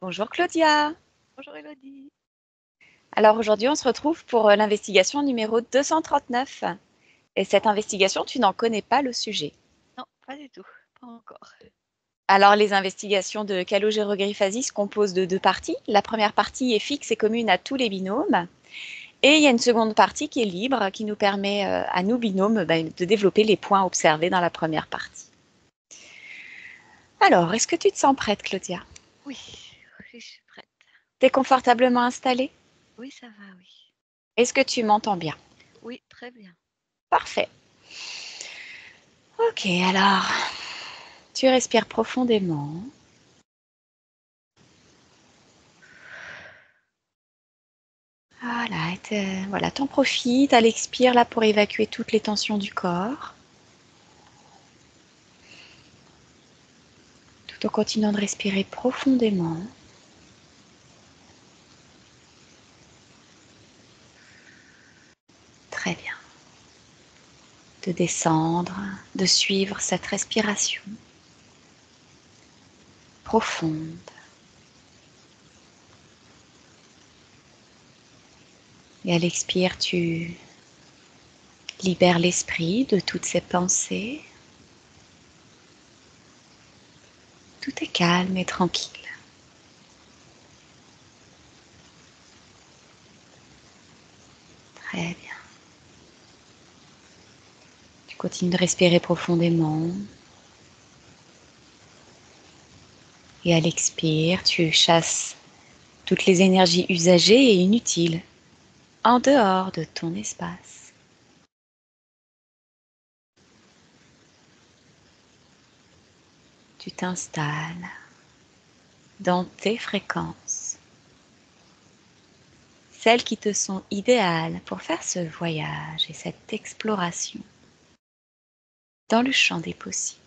Bonjour Claudia. Bonjour Elodie. Alors aujourd'hui, on se retrouve pour l'investigation numéro 239. Et cette investigation, tu n'en connais pas le sujet. Non, pas du tout, pas encore. Alors les investigations de Calogero-Griffasi se composent de deux parties. La première partie est fixe et commune à tous les binômes. Et il y a une seconde partie qui est libre, qui nous permet à nous binômes de développer les points observés dans la première partie. Alors, est-ce que tu te sens prête, Claudia? Oui, je suis prête. T'es confortablement installée? Oui, ça va, oui. Est-ce que tu m'entends bien? Oui, très bien. Parfait. Ok, alors, tu respires profondément. Voilà, t'en profites, elle expire là pour évacuer toutes les tensions du corps, tout en continuant de respirer profondément. Très bien. De descendre, de suivre cette respiration profonde. Et à l'expire, tu libères l'esprit de toutes ces pensées. Tout est calme et tranquille. Très bien. Tu continues de respirer profondément. Et à l'expire, tu chasses toutes les énergies usagées et inutiles en dehors de ton espace. Tu t'installes dans tes fréquences, celles qui te sont idéales pour faire ce voyage et cette exploration dans le champ des possibles.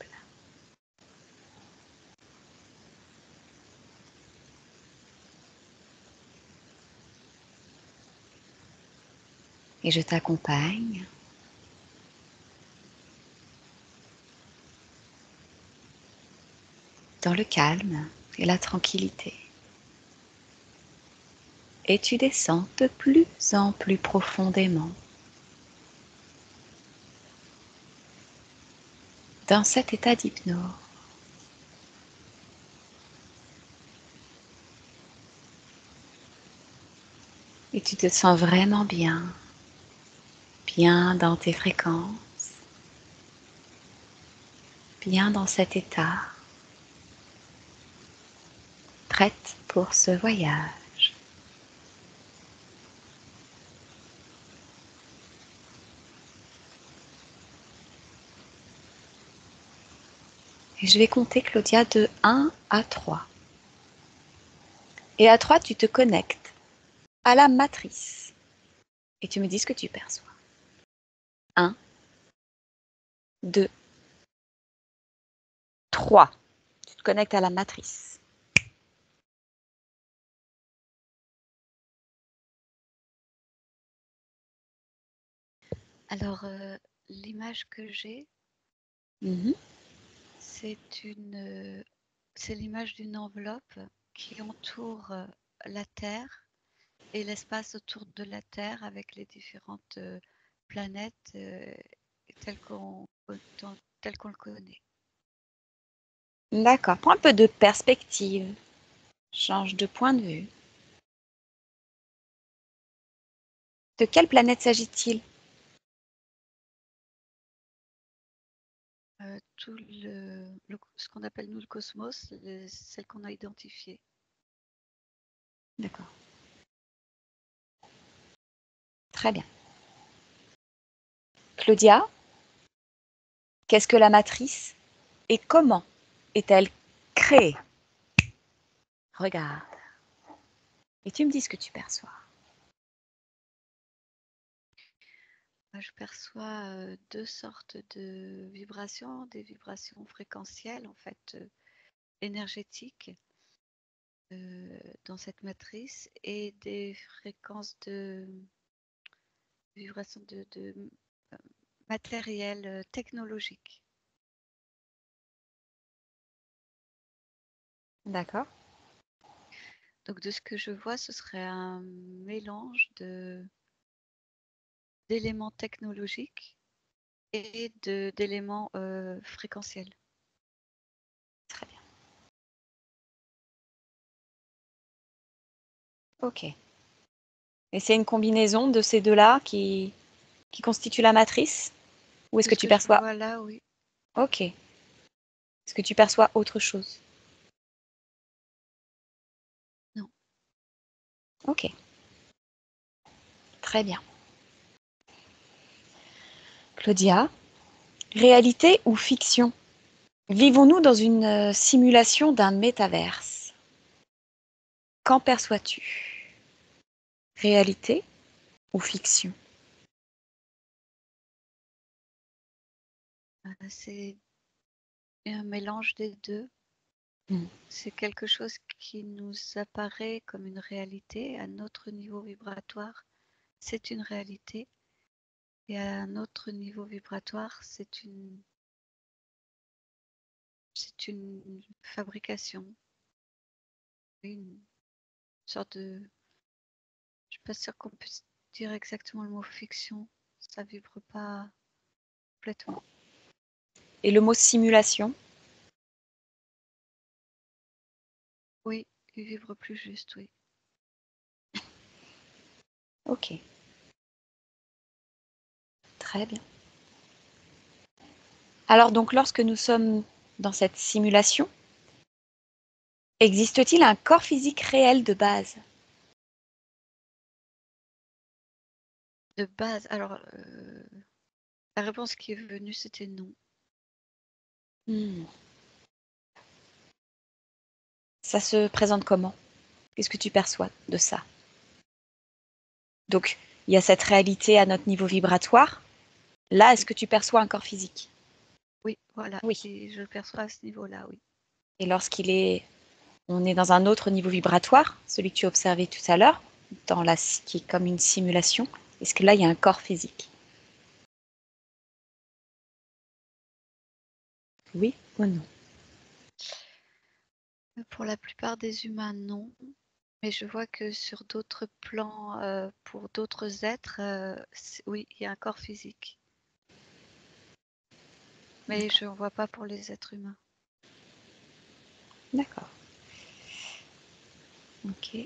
Et je t'accompagne dans le calme et la tranquillité. Et tu descends de plus en plus profondément dans cet état d'hypnose. Et tu te sens vraiment bien, bien dans tes fréquences, bien dans cet état, prête pour ce voyage. Et je vais compter, Claudia, de 1 à 3. Et à 3, tu te connectes à la matrice. Et tu me dis ce que tu perçois. 1, 2, 3. Tu te connectes à la matrice. Alors, l'image que j'ai, Mhm. c'est l'image d'une enveloppe qui entoure la Terre et l'espace autour de la Terre avec les différentes planètes telles qu'on le connaît. D'accord. Prends un peu de perspective. Change de point de vue. De quelle planète s'agit-il? Tout ce qu'on appelle nous le cosmos, celle qu'on a identifiée. D'accord. Très bien. Claudia, qu'est-ce que la matrice et comment est-elle créée? Regarde. Et tu me dis ce que tu perçois. Je perçois deux sortes de vibrations, des vibrations fréquentielles en fait énergétiques dans cette matrice et des fréquences de vibrations de matériel technologique. D'accord. Donc de ce que je vois, ce serait un mélange d'éléments technologiques et d'éléments fréquentiels. Très bien. Ok. Et c'est une combinaison de ces deux-là qui constitue la matrice? Ou est-ce De que ce tu que je perçois... vois là, oui. Ok. Est-ce que tu perçois autre chose? Non. Ok. Très bien. Claudia, réalité ou fiction? Vivons-nous dans une simulation d'un métaverse? Qu'en perçois-tu? Réalité ou fiction? C'est un mélange des deux. Mm. C'est quelque chose qui nous apparaît comme une réalité à notre niveau vibratoire. C'est une réalité. Et à un autre niveau vibratoire, c'est une fabrication. Une sorte de... Je suis pas sûre qu'on puisse dire exactement le mot fiction. Ça vibre pas complètement. Et le mot simulation? Oui, il vibre plus juste, oui. Ok. Très bien. Alors donc, lorsque nous sommes dans cette simulation, existe-t-il un corps physique réel de base? De base, alors, la réponse qui est venue, c'était non. Hmm. Ça se présente comment? Qu'est-ce que tu perçois de ça? Donc, il y a cette réalité à notre niveau vibratoire. Là, est-ce que tu perçois un corps physique? Oui, voilà. Oui. Et je le perçois à ce niveau-là, oui. Et on est dans un autre niveau vibratoire, celui que tu observais tout à l'heure, qui est comme une simulation. Est-ce que là, il y a un corps physique? Oui ou non? Pour la plupart des humains, non. Mais je vois que sur d'autres plans, pour d'autres êtres, oui, il y a un corps physique. Mais je n'en vois pas pour les êtres humains. D'accord. Ok.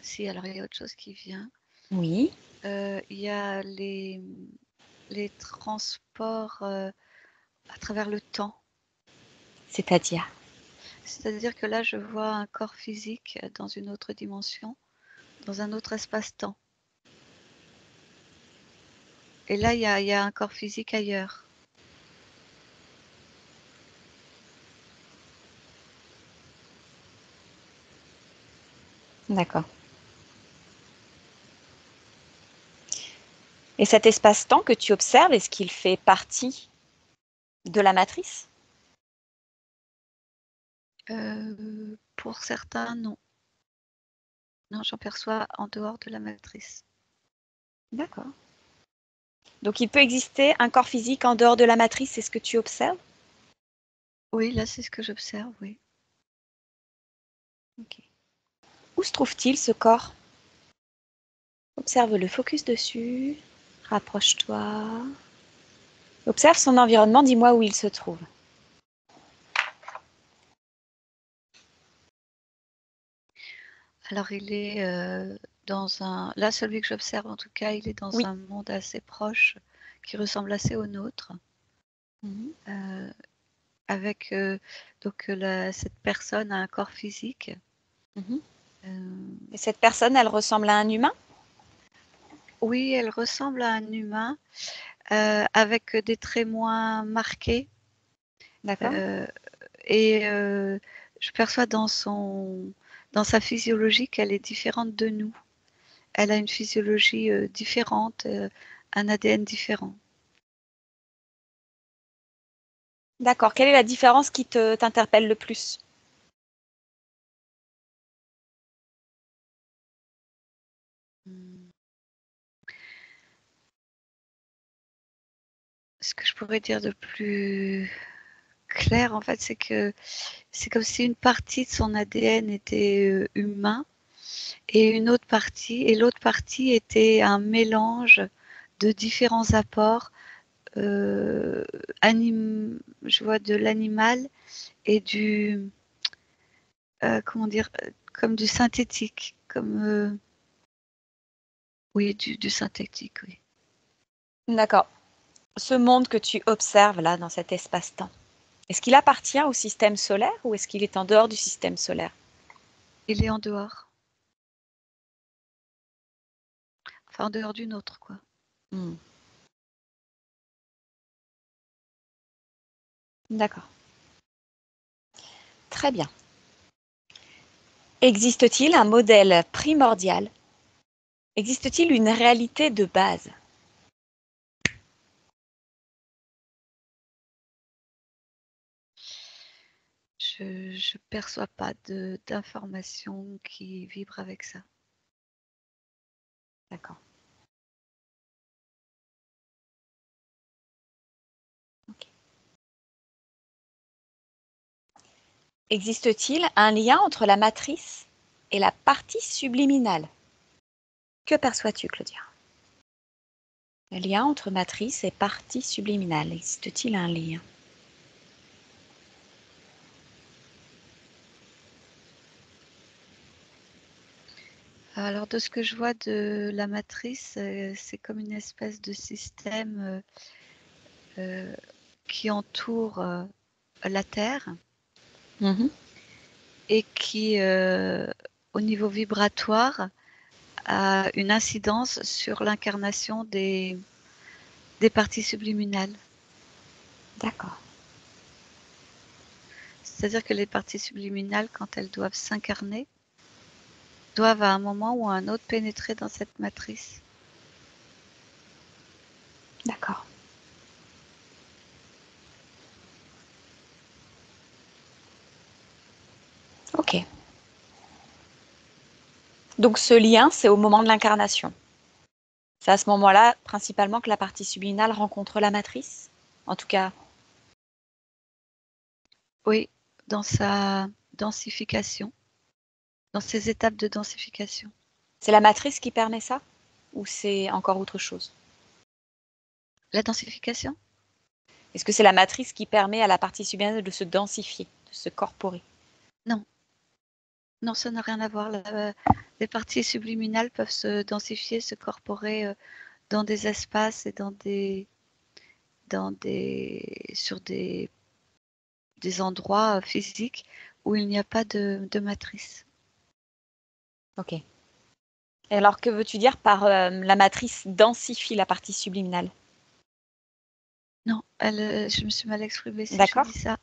Si, alors il y a autre chose qui vient. Oui. Il y a les transports à travers le temps. C'est-à-dire? C'est-à-dire que là, je vois un corps physique dans une autre dimension, dans un autre espace-temps. Et là, il y a un corps physique ailleurs. D'accord. Et cet espace-temps que tu observes, est-ce qu'il fait partie de la matrice? Pour certains, non. Non, j'en perçois en dehors de la matrice. D'accord. Donc il peut exister un corps physique en dehors de la matrice, c'est ce que tu observes? Oui, là, c'est ce que j'observe, oui. Ok. Où se trouve-t-il ce corps? Observe-le, focus dessus, rapproche-toi. Observe son environnement, dis-moi où il se trouve. Alors, il est dans un... Là, celui que j'observe, en tout cas, il est dans Oui. un monde assez proche, qui ressemble assez au nôtre. Mhm. Avec donc cette personne a un corps physique. Mhm. Euh, Et cette personne, elle ressemble à un humain? oui, elle ressemble à un humain avec des traits moins marqués. D'accord. Euh, et je perçois dans sa physiologie qu'elle est différente de nous. Elle a une physiologie différente, un ADN différent. D'accord. Quelle est la différence qui t'interpelle le plus? Ce que je pourrais dire de plus clair, en fait, c'est que c'est comme si une partie de son ADN était humain et l'autre partie était un mélange de différents apports. Je vois de l'animal et comment dire, comme du synthétique, oui, du synthétique, oui. D'accord. Ce monde que tu observes là dans cet espace-temps, est-ce qu'il appartient au système solaire ou est-ce qu'il est en dehors du système solaire? Il est en dehors. Enfin, en dehors du nôtre, quoi. D'accord. Très bien. Existe-t-il un modèle primordial? Existe-t-il une réalité de base? Je perçois pas d'informations qui vibrent avec ça. D'accord. Ok. Existe-t-il un lien entre la matrice et la partie subliminale? Que perçois-tu, Claudia? Le lien entre matrice et partie subliminale, existe-t-il un lien? Alors, de ce que je vois de la matrice, c'est comme une espèce de système qui entoure la Terre et qui, au niveau vibratoire, a une incidence sur l'incarnation des parties subliminales. D'accord. C'est-à-dire que les parties subliminales, quand elles doivent s'incarner, doivent à un moment ou à un autre pénétrer dans cette matrice. D'accord. Ok. Donc ce lien, c'est au moment de l'incarnation. C'est à ce moment-là, principalement, que la partie subliminale rencontre la matrice? En tout cas, Oui, dans sa densification, dans ses étapes de densification. c'est la matrice qui permet ça? Ou c'est encore autre chose? La densification? Est-ce que c'est la matrice qui permet à la partie subliminale de se densifier, de se corporer? Non. Non, ça n'a rien à voir. Les parties subliminales peuvent se densifier, se corporer dans des espaces et sur des endroits physiques où il n'y a pas de matrice. Ok. Et alors, que veux-tu dire par la matrice densifie la partie subliminale? Non, je me suis mal exprimée si je D'accord. dis ça.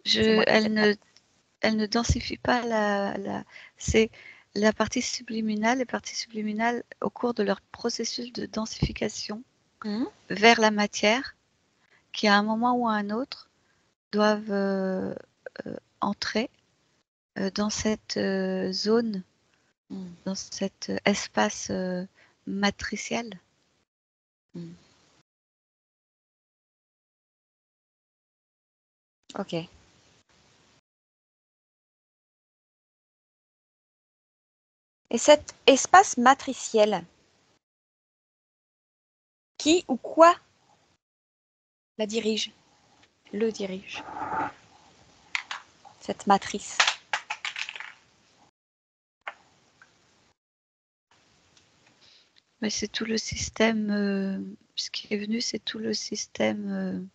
C'est moi qui Elle t'ai ne densifie pas c'est la partie subliminale. Les parties subliminales, au cours de leur processus de densification vers la matière, qui à un moment ou à un autre doivent entrer dans cette zone, dans cet espace matriciel. Ok. Et cet espace matriciel, qui ou quoi la dirige? Le dirige? Cette matrice. Mais c'est tout le système, ce qui est venu, c'est tout le système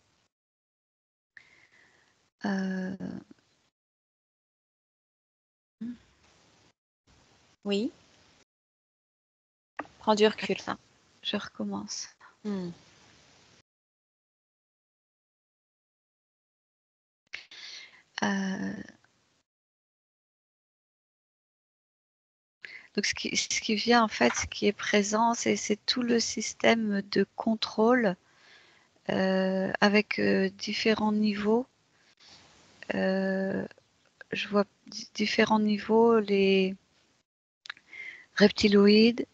Oui. Prends du recul. Attends, je recommence. Donc ce qui vient en fait, ce qui est présent, c'est tout le système de contrôle avec différents niveaux. Je vois différents niveaux, les reptiloïdes,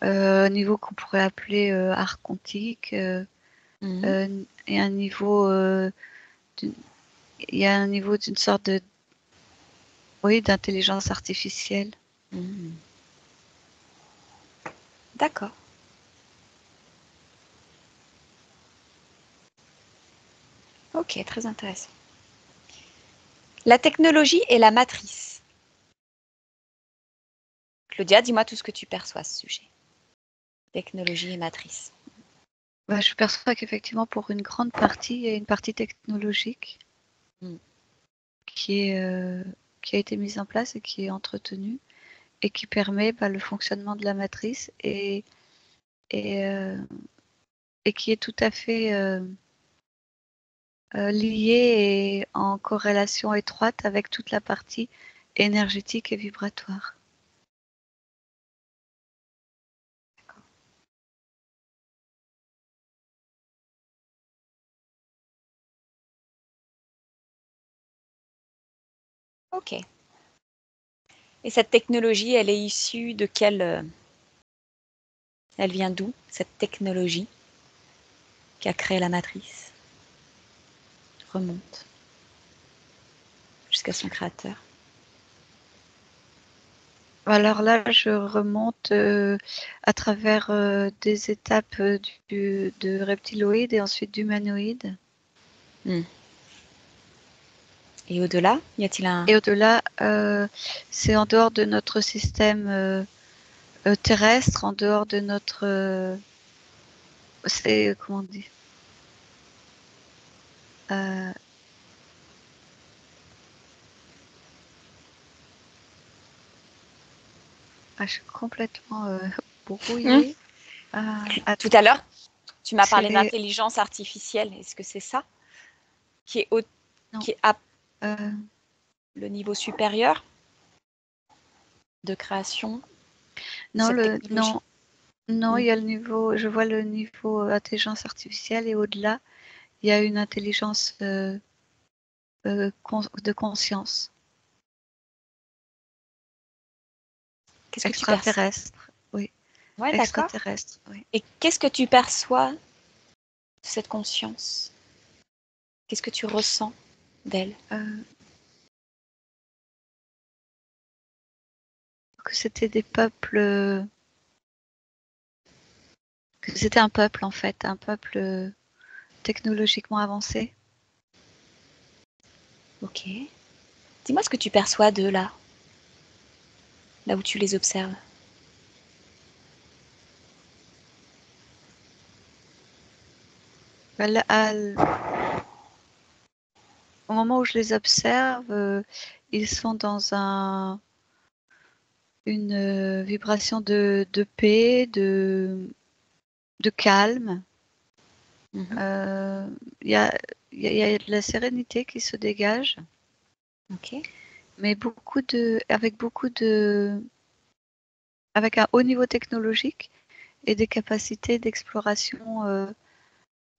un niveau qu'on pourrait appeler archontique, et un niveau il y a un niveau d'une sorte de, oui, d'intelligence artificielle. D'accord. Ok, très intéressant. La technologie et la matrice. Claudia, dis-moi tout ce que tu perçois à ce sujet. Technologie et matrice. Bah, je perçois qu'effectivement, pour une grande partie, il y a une partie technologique qui a été mise en place et qui est entretenue et qui permet le fonctionnement de la matrice et qui est tout à fait liée et en corrélation étroite avec toute la partie énergétique et vibratoire. Ok. Et cette technologie, elle est issue de quelle... Elle vient d'où, cette technologie qui a créé la matrice? Remonte jusqu'à son créateur. Alors là, je remonte à travers des étapes de reptiloïde et ensuite d'humanoïde. Et au-delà, y a-t-il un... Et au-delà, c'est en dehors de notre système terrestre, en dehors de notre... c'est, comment on dit je suis complètement brouillée. Tout à l'heure, tu m'as parlé C'est... d'intelligence artificielle. Est-ce que c'est ça qui est, Non. qui est à le niveau supérieur de création de Non, cette technologie? non, il y a le niveau, je vois le niveau intelligence artificielle et au-delà, il y a une intelligence de conscience Qu'est-ce que tu perçois? extraterrestre. Oui, Ouais, d'accord. extraterrestre. Oui. Et qu'est-ce que tu perçois de cette conscience? Qu'est-ce que tu ressens d'elle? Que c'était des peuples, que c'était un peuple en fait, un peuple technologiquement avancé. Ok. Dis-moi ce que tu perçois d'eux là où tu les observes. Au moment où je les observe, ils sont dans une vibration de paix, de calme. Il y a de la sérénité qui se dégage. Ok. Mais avec un haut niveau technologique et des capacités d'exploration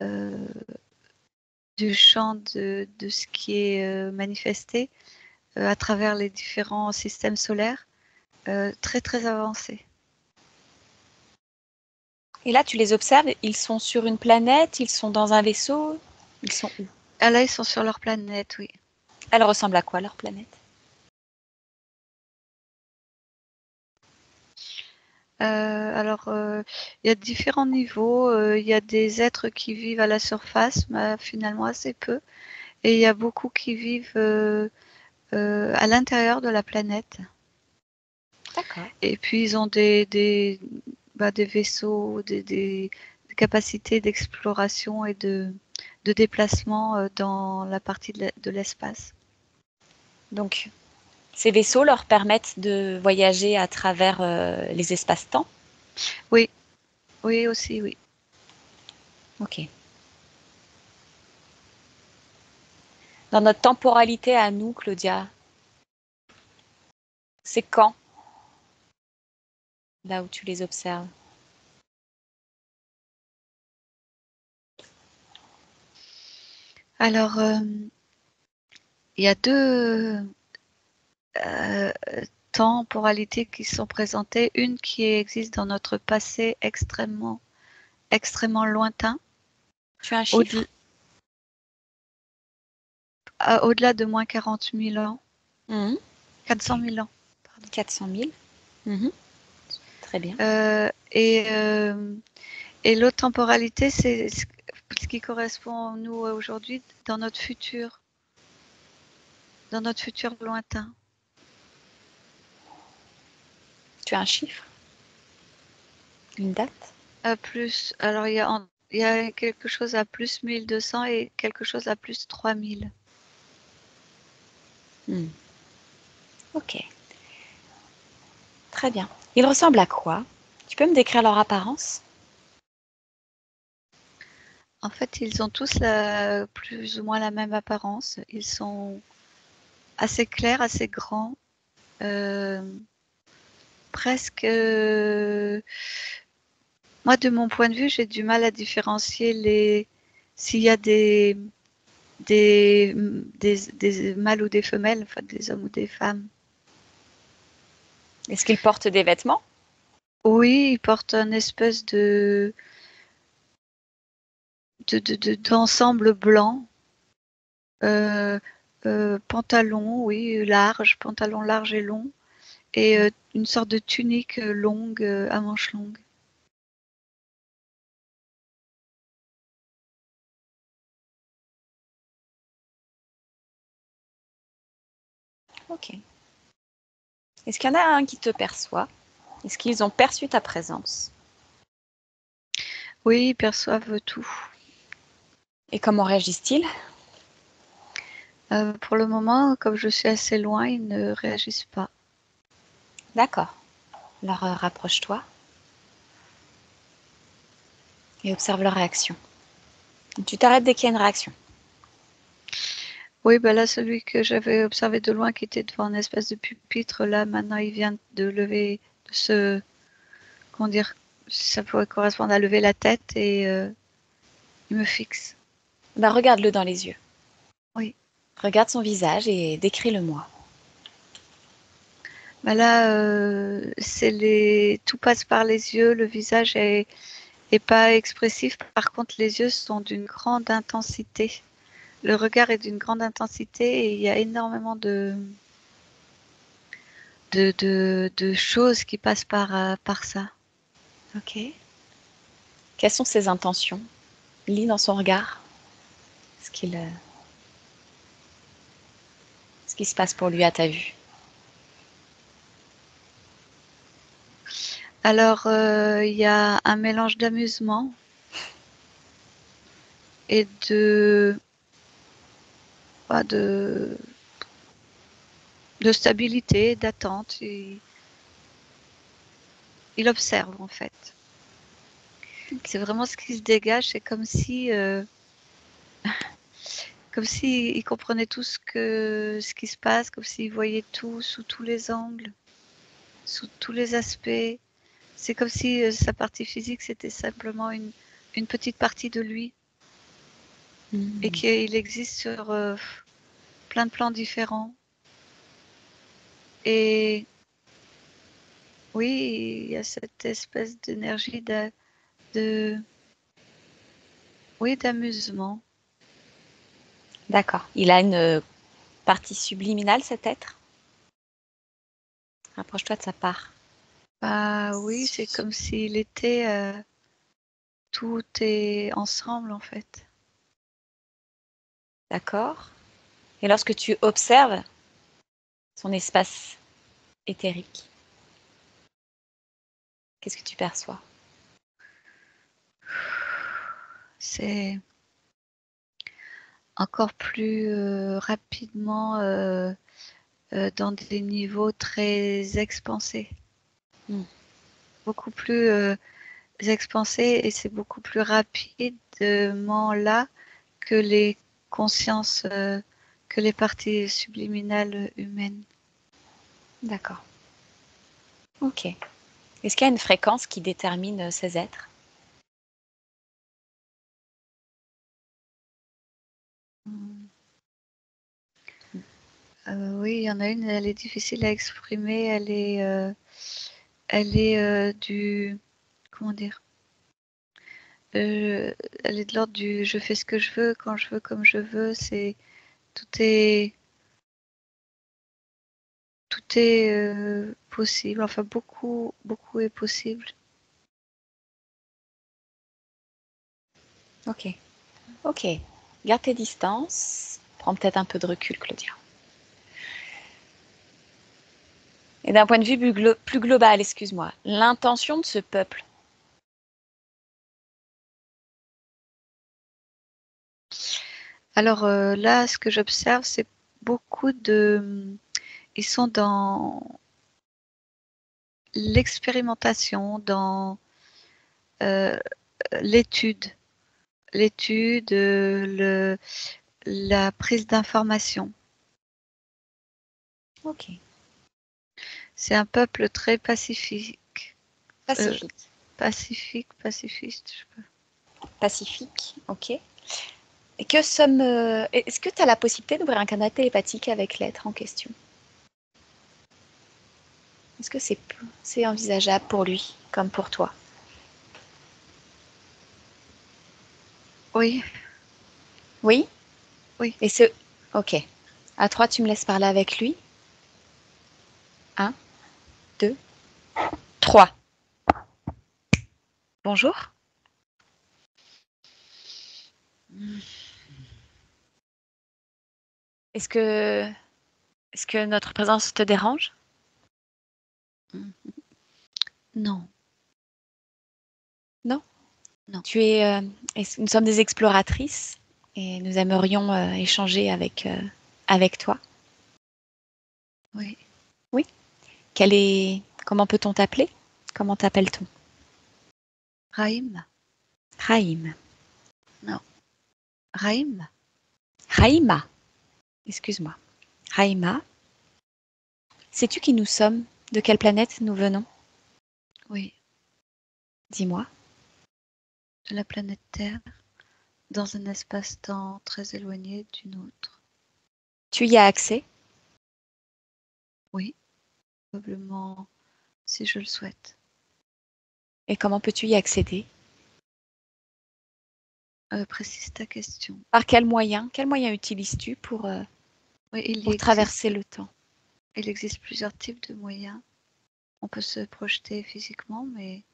du champ de ce qui est manifesté à travers les différents systèmes solaires très très avancés. Et là, tu les observes, ils sont sur une planète, ils sont dans un vaisseau, ils sont où? Ah là, ils sont sur leur planète, oui. Elle ressemble à quoi, leur planète? Il y a différents niveaux. Il y a des êtres qui vivent à la surface, mais finalement assez peu. Et il y a beaucoup qui vivent à l'intérieur de la planète. D'accord. Et puis, ils ont des vaisseaux, des capacités d'exploration et de déplacement dans la partie de l'espace. Donc, ces vaisseaux leur permettent de voyager à travers les espaces-temps? Oui, oui aussi, oui. Ok. Dans notre temporalité à nous, Claudia, c'est quand, là où tu les observes? Alors, il y a deux temporalités qui sont présentées. Une qui existe dans notre passé extrêmement, extrêmement lointain. Tu as un chiffre? au-delà de moins 40 000 ans. Mhm. 400 000 ans. 400 000. Mhm. Très bien. Et l'autre temporalité, c'est ce qui correspond, nous, aujourd'hui, dans notre futur lointain. Tu as un chiffre? Une date? Plus, alors il y a quelque chose à plus 1200 et quelque chose à plus 3000. Ok. Très bien. Ils ressemblent à quoi? Tu peux me décrire leur apparence? En fait, ils ont tous plus ou moins la même apparence. Ils sont assez clairs, assez grands. Presque. Moi, de mon point de vue, j'ai du mal à différencier s'il y a des mâles ou des femelles, enfin des hommes ou des femmes. Est-ce qu'ils portent des vêtements? Oui, ils portent un espèce d'ensemble blanc. Pantalon, oui, pantalon large et long, et une sorte de tunique longue à manches longues. Ok. Est-ce qu'il y en a un qui te perçoit? Est-ce qu'ils ont perçu ta présence? Oui, ils perçoivent tout. Et comment réagissent-ils? Pour le moment, comme je suis assez loin, ils ne réagissent pas. D'accord. Alors rapproche-toi et observe leur réaction. Tu t'arrêtes dès qu'il y a une réaction. Oui, bah là, celui que j'avais observé de loin, qui était devant une espèce de pupitre, là, maintenant, il vient de lever, comment dire, ça pourrait correspondre à lever la tête, et il me fixe. Ben, regarde-le dans les yeux. Oui. Regarde son visage et décris-le-moi. Bah là, tout passe par les yeux, le visage est pas expressif. Par contre, les yeux sont d'une grande intensité. Le regard est d'une grande intensité, et il y a énormément de choses qui passent par ça. Ok. Quelles sont ses intentions? Lis dans son regard ce qui se passe pour lui à ta vue. Alors, il y a un mélange d'amusement et bah, de stabilité, d'attente. Il observe, en fait. C'est vraiment ce qui se dégage. C'est comme si il comprenait tout ce qui se passe, comme s'il voyait tout sous tous les angles, sous tous les aspects. C'est comme si sa partie physique, c'était simplement une petite partie de lui, et qu'il existe sur plein de plans différents. Et oui, il y a cette espèce d'énergie oui, d'amusement. D'accord. Il a une partie subliminale, cet être? Rapproche-toi de sa part. Bah oui, c'est comme s'il était tout est ensemble, en fait. D'accord. Et lorsque tu observes son espace éthérique, qu'est-ce que tu perçois? C'est encore plus rapidement dans des niveaux très expansés. Beaucoup plus expansés, et c'est beaucoup plus rapidement là que les consciences, que les parties subliminales humaines. D'accord. Ok. Est-ce qu'il y a une fréquence qui détermine ces êtres? Oui, il y en a une, elle est difficile à exprimer, elle est comment dire, elle est de l'ordre du je fais ce que je veux, quand je veux, comme je veux, c'est tout est possible. Enfin, beaucoup est possible. Ok. Ok. Garde tes distances. Prends peut-être un peu de recul, Claudia. Et d'un point de vue plus global, excuse-moi, l'intention de ce peuple. Alors là, ce que j'observe, c'est beaucoup de... Ils sont dans l'expérimentation, dans l'étude, la prise d'information. Ok. C'est un peuple très pacifique. Pacifique. Pacifiste, je sais pas. Pacifique, ok. Et est-ce que tu as la possibilité d'ouvrir un canal télépathique avec l'être en question? Est-ce que c'est envisageable pour lui, comme pour toi? Oui, Oui? oui. Et ce... Ok. À 3, tu me laisses parler avec lui. 1, 2, 3. Bonjour. Est-ce que, est-ce que notre présence te dérange? Non, Non? non. Nous sommes des exploratrices et nous aimerions échanger avec toi. Oui. Oui. Comment peut-on t'appeler? Comment t'appelle-t-on? Raïm? Raïm. Non. Raïm? Raïma. Excuse-moi. Raïma. Sais-tu qui nous sommes? De quelle planète nous venons? Oui. Dis-moi. De la planète Terre, dans un espace-temps très éloigné d'une autre. Tu y as accès? Oui, probablement, si je le souhaite. Et comment peux-tu y accéder? Précise ta question. Par quel moyen? Quel moyen utilises-tu Oui, pour traverser le temps? il existe plusieurs types de moyens. On peut se projeter physiquement, mais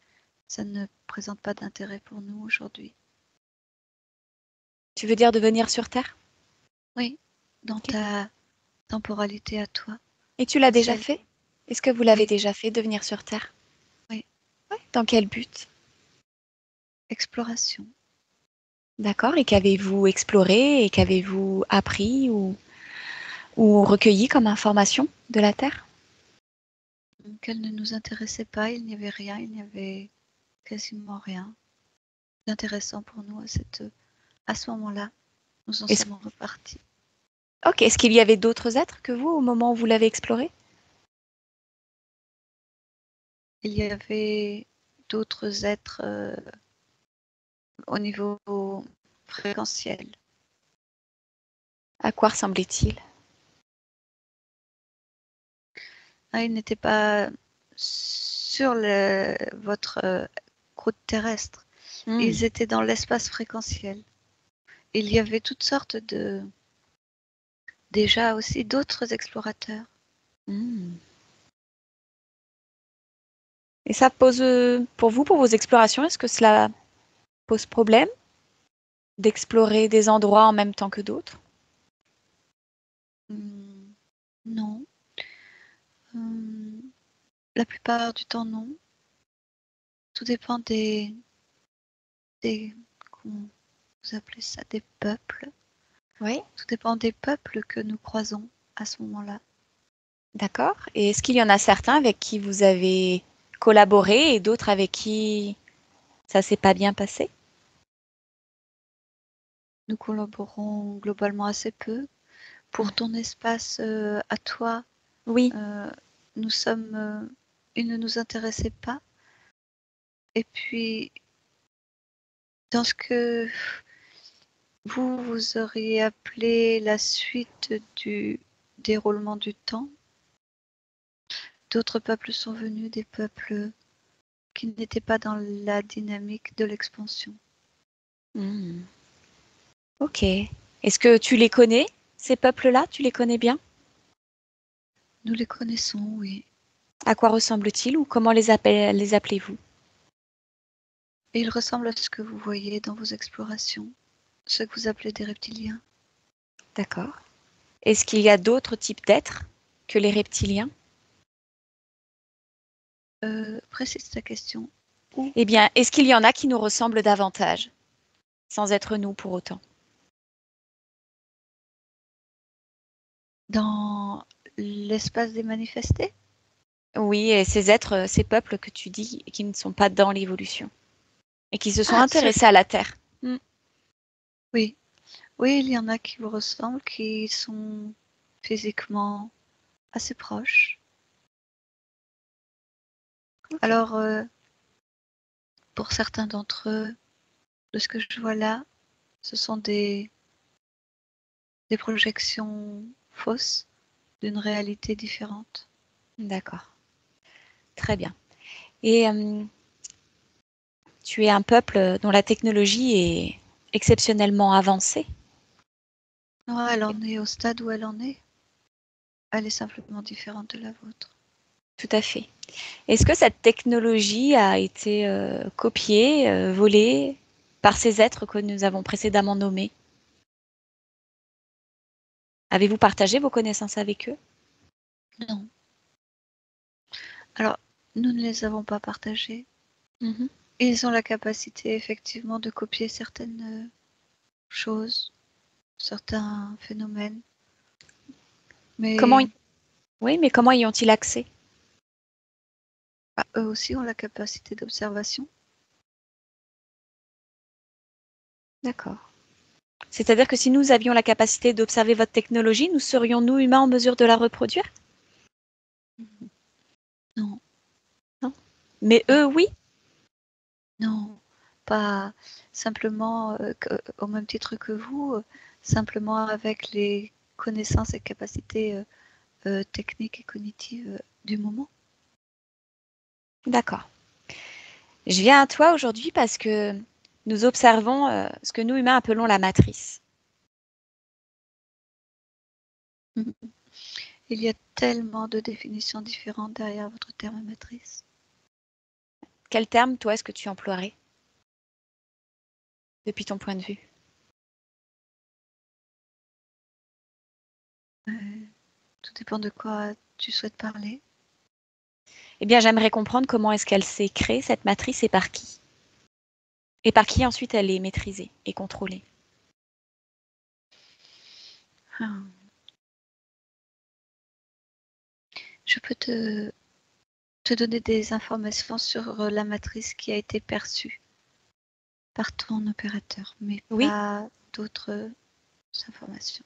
ça ne présente pas d'intérêt pour nous aujourd'hui. Tu veux dire de venir sur Terre? Oui, dans Ok. ta temporalité à toi, Et tu l'as déjà celle, fait? Est-ce que vous l'avez oui, déjà fait de venir sur Terre? oui, Ouais. Dans quel but? exploration. D'accord. Et qu'avez-vous exploré et qu'avez-vous appris ou recueilli comme information de la Terre? Qu'elle ne nous intéressait pas, il n'y avait rien, il n'y avait quasiment rien d'intéressant pour nous à ce moment-là. Nous en Est-ce, sommes repartis. ok. Est-ce qu'il y avait d'autres êtres que vous au moment où vous l'avez exploré? Il y avait d'autres êtres au niveau fréquentiel. À quoi ressemblait-il? Ah, ils n'étaient pas sur votre croûte terrestre. Hmm. Ils étaient dans l'espace fréquentiel. Il y avait toutes sortes déjà aussi d'autres explorateurs. Hmm. Et ça pose, pour vous, pour vos explorations, est-ce que cela pose problème d'explorer des endroits en même temps que d'autres? Non. Hum, la plupart du temps, non. Tout dépend comment vous appelez ça, des peuples. Oui. Tout dépend des peuples que nous croisons à ce moment-là. D'accord. Et est-ce qu'il y en a certains avec qui vous avez collaboré et d'autres avec qui ça s'est pas bien passé? Nous collaborons globalement assez peu. Pour ton espace à toi, Oui. euh, il ne nous intéressait pas. Et puis, dans ce que vous auriez appelé la suite du déroulement du temps, d'autres peuples sont venus, des peuples qui n'étaient pas dans la dynamique de l'expansion. Hmm. Ok. Est-ce que tu les connais, Ces peuples-là, tu les connais bien? Nous les connaissons, oui. À quoi ressemblent-ils ou comment les appelez-vous? Et ils ressemblent à ce que vous voyez dans vos explorations, ce que vous appelez des reptiliens. D'accord. Est-ce qu'il y a d'autres types d'êtres que les reptiliens? Précise ta question. Où? Eh bien, est-ce qu'il y en a qui nous ressemblent davantage, sans être nous pour autant? Dans l'espace des manifestés? Oui, et ces êtres, ces peuples que tu dis qui ne sont pas dans l'évolution et qui se sont Ah, intéressés à la Terre. Hmm. oui. Oui, il y en a qui vous ressemblent, qui sont physiquement assez proches. Ok. Alors, pour certains d'entre eux, de ce que je vois là, ce sont des projections fausses d'une réalité différente. D'accord. Très bien. Et tu es un peuple dont la technologie est exceptionnellement avancée. Non, elle en est au stade où elle en est. Elle est simplement différente de la vôtre. Tout à fait. Est-ce que cette technologie a été copiée, volée par ces êtres que nous avons précédemment nommés? Avez-vous partagé vos connaissances avec eux? Non. Alors, nous ne les avons pas partagées. Mhm. Ils ont la capacité effectivement de copier certaines choses, certains phénomènes. Comment Mais Oui, mais comment y ont-ils accès? eux aussi ont la capacité d'observation. D'accord. C'est-à-dire que si nous avions la capacité d'observer votre technologie, nous serions, nous, humains, en mesure de la reproduire? Non, Non. Mais eux, oui? non, pas simplement au même titre que vous, simplement avec les connaissances et capacités techniques et cognitives du moment. D'accord. Je viens à toi aujourd'hui parce que nous observons ce que nous, humains, appelons la matrice. Il y a tellement de définitions différentes derrière votre terme matrice. Quel terme, toi, est-ce que tu emploierais depuis ton point de vue? Tout dépend de quoi tu souhaites parler. Eh bien, j'aimerais comprendre comment est-ce qu'elle s'est créée, cette matrice, et par qui? Et par qui ensuite elle est maîtrisée et contrôlée? Ah. Je peux te donner des informations sur la matrice qui a été perçue par ton opérateur, mais Oui? pas d'autres informations.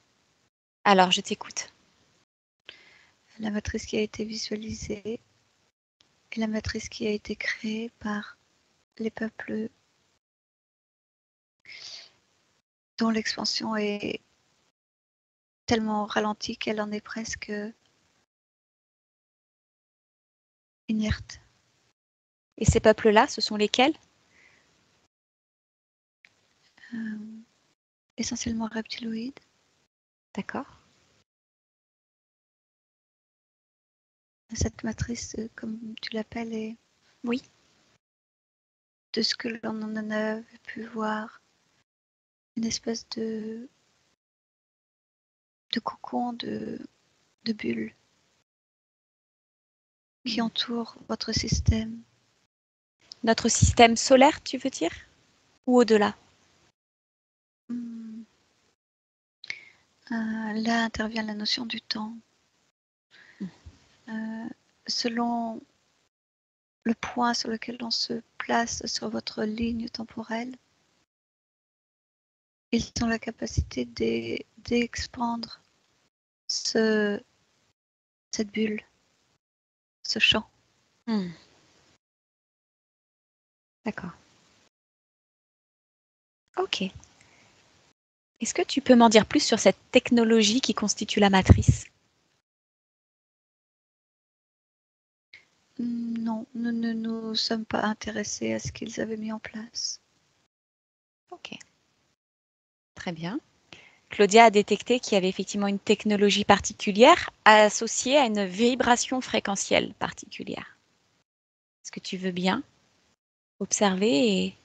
Alors, je t'écoute. La matrice qui a été visualisée est la matrice qui a été créée par les peuples dont l'expansion est tellement ralentie qu'elle en est presque inerte. Et ces peuples-là, ce sont lesquels? Essentiellement reptiloïdes. D'accord. Cette matrice, comme tu l'appelles, est Oui. de ce que l'on en a pu voir, une espèce de cocon, de bulles qui entoure votre système. Notre système solaire, tu veux dire? Ou au-delà? Hmm. Là intervient la notion du temps. Selon le point sur lequel on se place sur votre ligne temporelle, ils ont la capacité d'expandre cette bulle, ce champ. Hmm. D'accord. Ok. Est-ce que tu peux m'en dire plus sur cette technologie qui constitue la matrice? Non, nous ne nous sommes pas intéressés à ce qu'ils avaient mis en place. Ok. Très bien. Claudia a détecté qu'il y avait effectivement une technologie particulière associée à une vibration fréquentielle particulière. Est-ce que tu veux bien observer et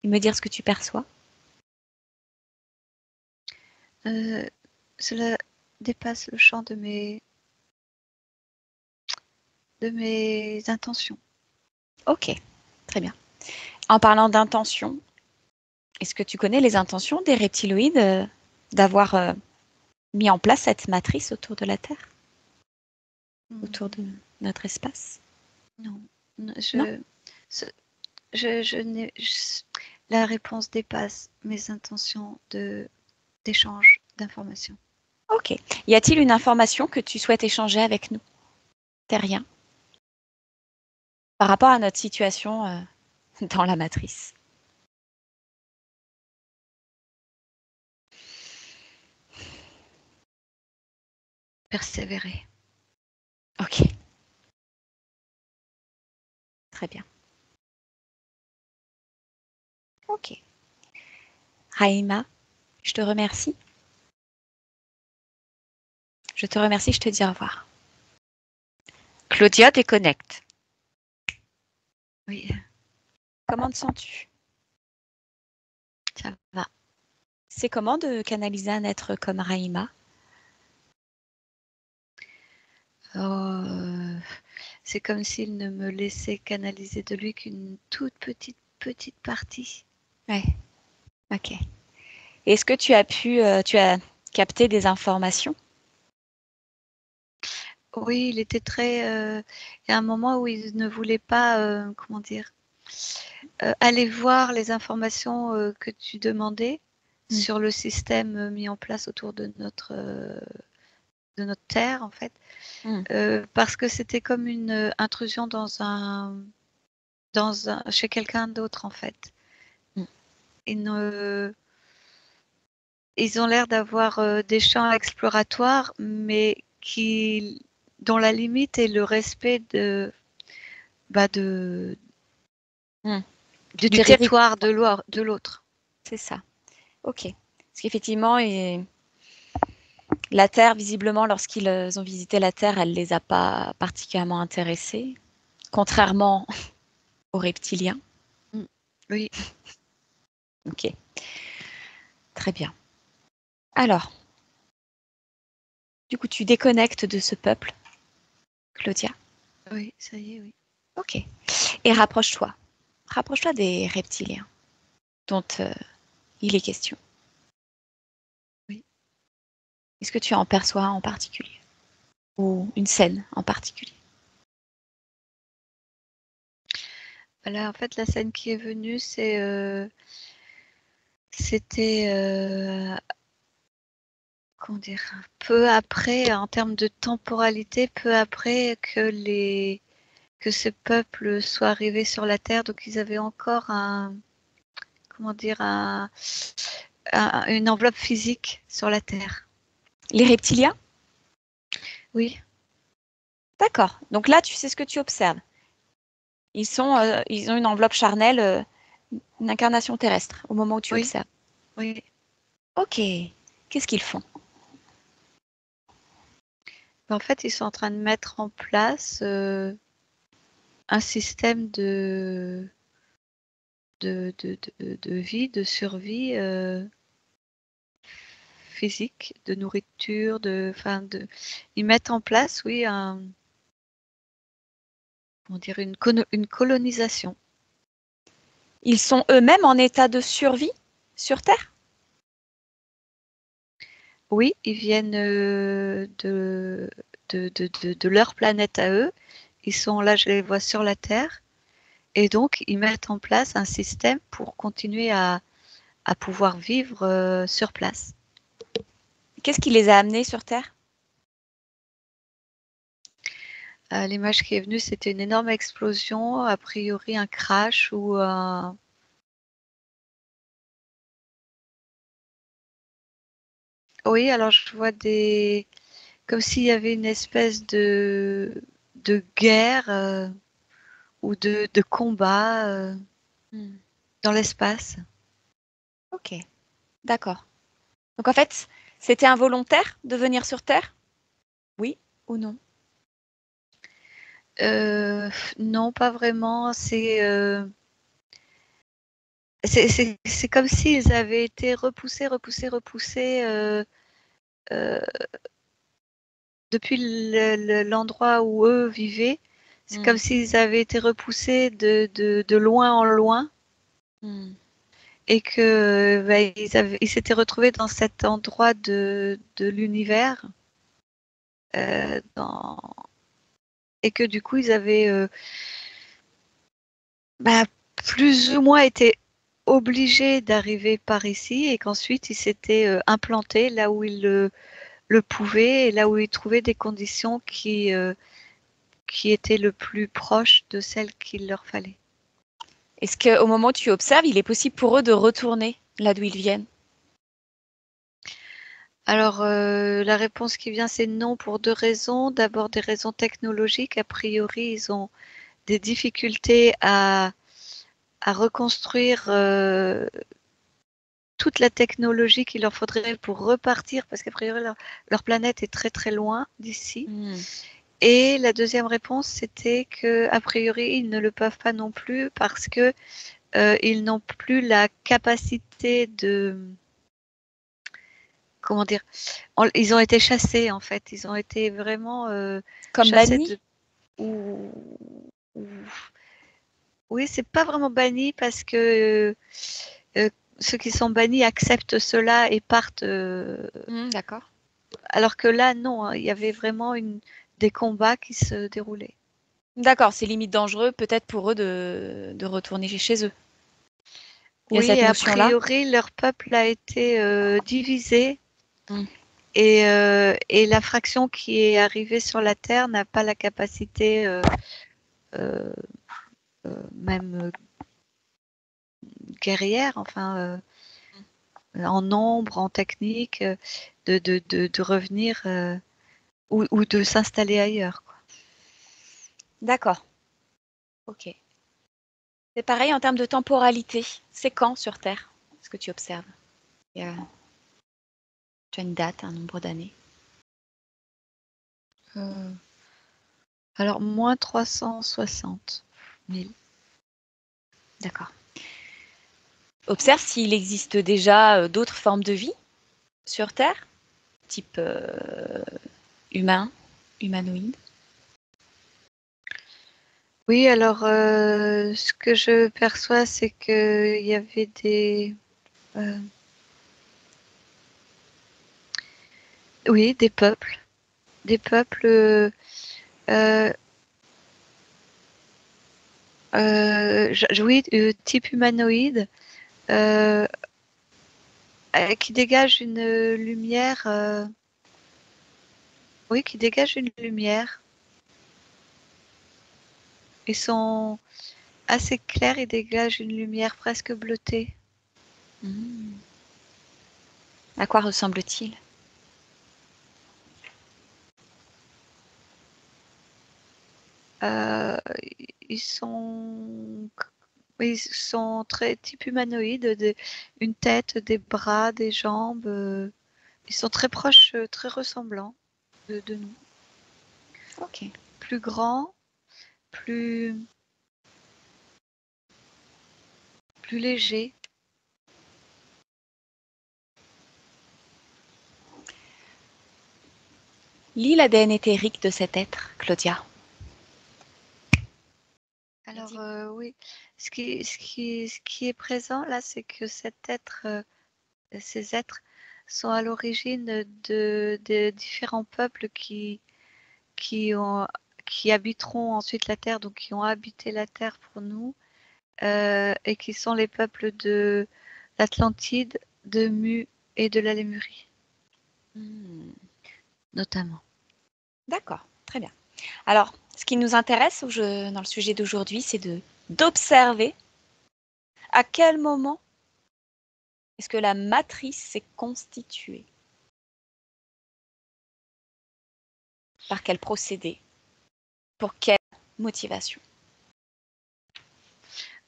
me dire ce que tu perçois? Cela dépasse le champ de mes intentions. Ok, très bien. En parlant d'intention, est-ce que tu connais les intentions des reptiloïdes d'avoir mis en place cette matrice autour de la Terre, autour de notre espace? Non, Non? la réponse dépasse mes intentions d'échange d'informations. Ok. Y a-t-il une information que tu souhaites échanger avec nous, terriens, par rapport à notre situation dans la matrice? Persévérer. Ok. Très bien. Ok. Raïma, je te remercie. Je te remercie, je te dis au revoir. Claudia déconnecte. Oui, Comment te sens-tu? ça va. C'est comment de canaliser un être comme Raïma? C'est comme s'il ne me laissait canaliser de lui qu'une toute petite partie. Ouais. Ok. Est-ce que tu as capté des informations? Oui, il était très. Il y a un moment où il ne voulait pas, comment dire, aller voir les informations que tu demandais sur le système mis en place autour de notre terre, en fait, parce que c'était comme une intrusion chez quelqu'un d'autre, en fait. Ils ont l'air d'avoir des champs exploratoires, mais dont la limite est le respect du territoire de l'autre. C'est ça. Ok. Parce qu'effectivement, la Terre, visiblement, lorsqu'ils ont visité la Terre, elle ne les a pas particulièrement intéressés, contrairement aux reptiliens. Oui. Ok. Très bien. Alors, du coup, tu déconnectes de ce peuple, Claudia. Oui, ça y est, oui. Ok. Et rapproche-toi. Rapproche-toi des reptiliens dont il est question. Oui. Est-ce que tu en perçois un en particulier? Ou une scène en particulier? Là, en fait, la scène qui est venue, c'était, comment dire, peu après, en termes de temporalité, peu après que ce peuple soit arrivé sur la Terre. Donc, ils avaient encore comment dire, une enveloppe physique sur la Terre. Les reptiliens? Oui. D'accord. Donc là, tu sais ce que tu observes. Ils ont une enveloppe charnelle, une incarnation terrestre au moment où tu observes. Oui. Ok. Qu'est-ce qu'ils font? En fait, ils sont en train de mettre en place un système de vie, de survie physique, de nourriture, ils mettent en place, oui, comment dire, une colonisation. Ils sont eux-mêmes en état de survie sur Terre? Oui, ils viennent de leur planète à eux. Ils sont là, je les vois sur la Terre. Et donc, ils mettent en place un système pour continuer à pouvoir vivre sur place. Qu'est-ce qui les a amenés sur Terre? L'image qui est venue, c'était une énorme explosion, a priori un crash ou un... Oui, alors je vois comme s'il y avait une espèce de guerre ou de combat dans l'espace. Ok, d'accord. Donc en fait, c'était involontaire de venir sur Terre? Oui ou non? Non, pas vraiment. C'est comme s'ils avaient été repoussés depuis l'endroit où eux vivaient. C'est comme s'ils avaient été repoussés de loin en loin et que ils s'étaient retrouvés dans cet endroit de l'univers et que du coup ils avaient plus ou moins été obligés d'arriver par ici et qu'ensuite ils s'étaient implantés là où ils le pouvaient et là où ils trouvaient des conditions qui étaient le plus proches de celles qu'il leur fallait. Est-ce qu'au moment où tu observes, il est possible pour eux de retourner là d'où ils viennent? Alors, la réponse qui vient, c'est non pour 2 raisons. D'abord, des raisons technologiques. A priori, ils ont des difficultés à reconstruire toute la technologie qu'il leur faudrait pour repartir, parce qu'a priori, leur planète est très très loin d'ici. Et la deuxième réponse, c'était que a priori, ils ne le peuvent pas non plus parce que ils n'ont plus la capacité de, comment dire, ils ont été chassés en fait, ils ont été vraiment Comme chassés bannis? ou, ou- oui, c'est pas vraiment banni parce que ceux qui sont bannis acceptent cela et partent. D'accord. Alors que là, non, hein, il y avait vraiment des combats qui se déroulaient. D'accord, c'est limite dangereux peut-être pour eux de retourner chez eux. Il y a Oui, cette et a notion-là? priori, leur peuple a été divisé Mm. et la fraction qui est arrivée sur la Terre n'a pas la capacité, euh, même guerrière, enfin, en nombre, en technique, de revenir ou de s'installer ailleurs, quoi. D'accord. Ok. C'est pareil en termes de temporalité. C'est quand sur Terre, ce que tu observes? Il y a- Tu as une date, un nombre d'années? Alors, moins 360 000. D'accord. Observe s'il existe déjà d'autres formes de vie sur Terre, type humain, humanoïde. Oui, alors ce que je perçois, c'est qu'il y avait euh, oui, des peuples, euh, oui, type humanoïde, euh, qui dégagent une lumière, oui, qui dégagent une lumière. Ils sont assez clairs, ils dégagent une lumière presque bleutée. À quoi ressemble-t-il? Euh, ils sont, ils sont très type humanoïde, une tête, des bras, des jambes. Ils sont très proches, très ressemblants de nous. Ok. Plus grands, plus, plus légers. Lis l'ADN éthérique de cet être, Claudia. Alors oui, ce qui est présent là, c'est que ces êtres sont à l'origine de différents peuples qui ont, qui habiteront ensuite la Terre, donc qui ont habité la Terre pour nous, et qui sont les peuples de l'Atlantide, de Mu et de la Lémurie, notamment. D'accord, très bien. Alors, ce qui nous intéresse dans le sujet d'aujourd'hui, c'est d'observer à quel moment est-ce que la matrice s'est constituée. Par quel procédé? Pour quelle motivation?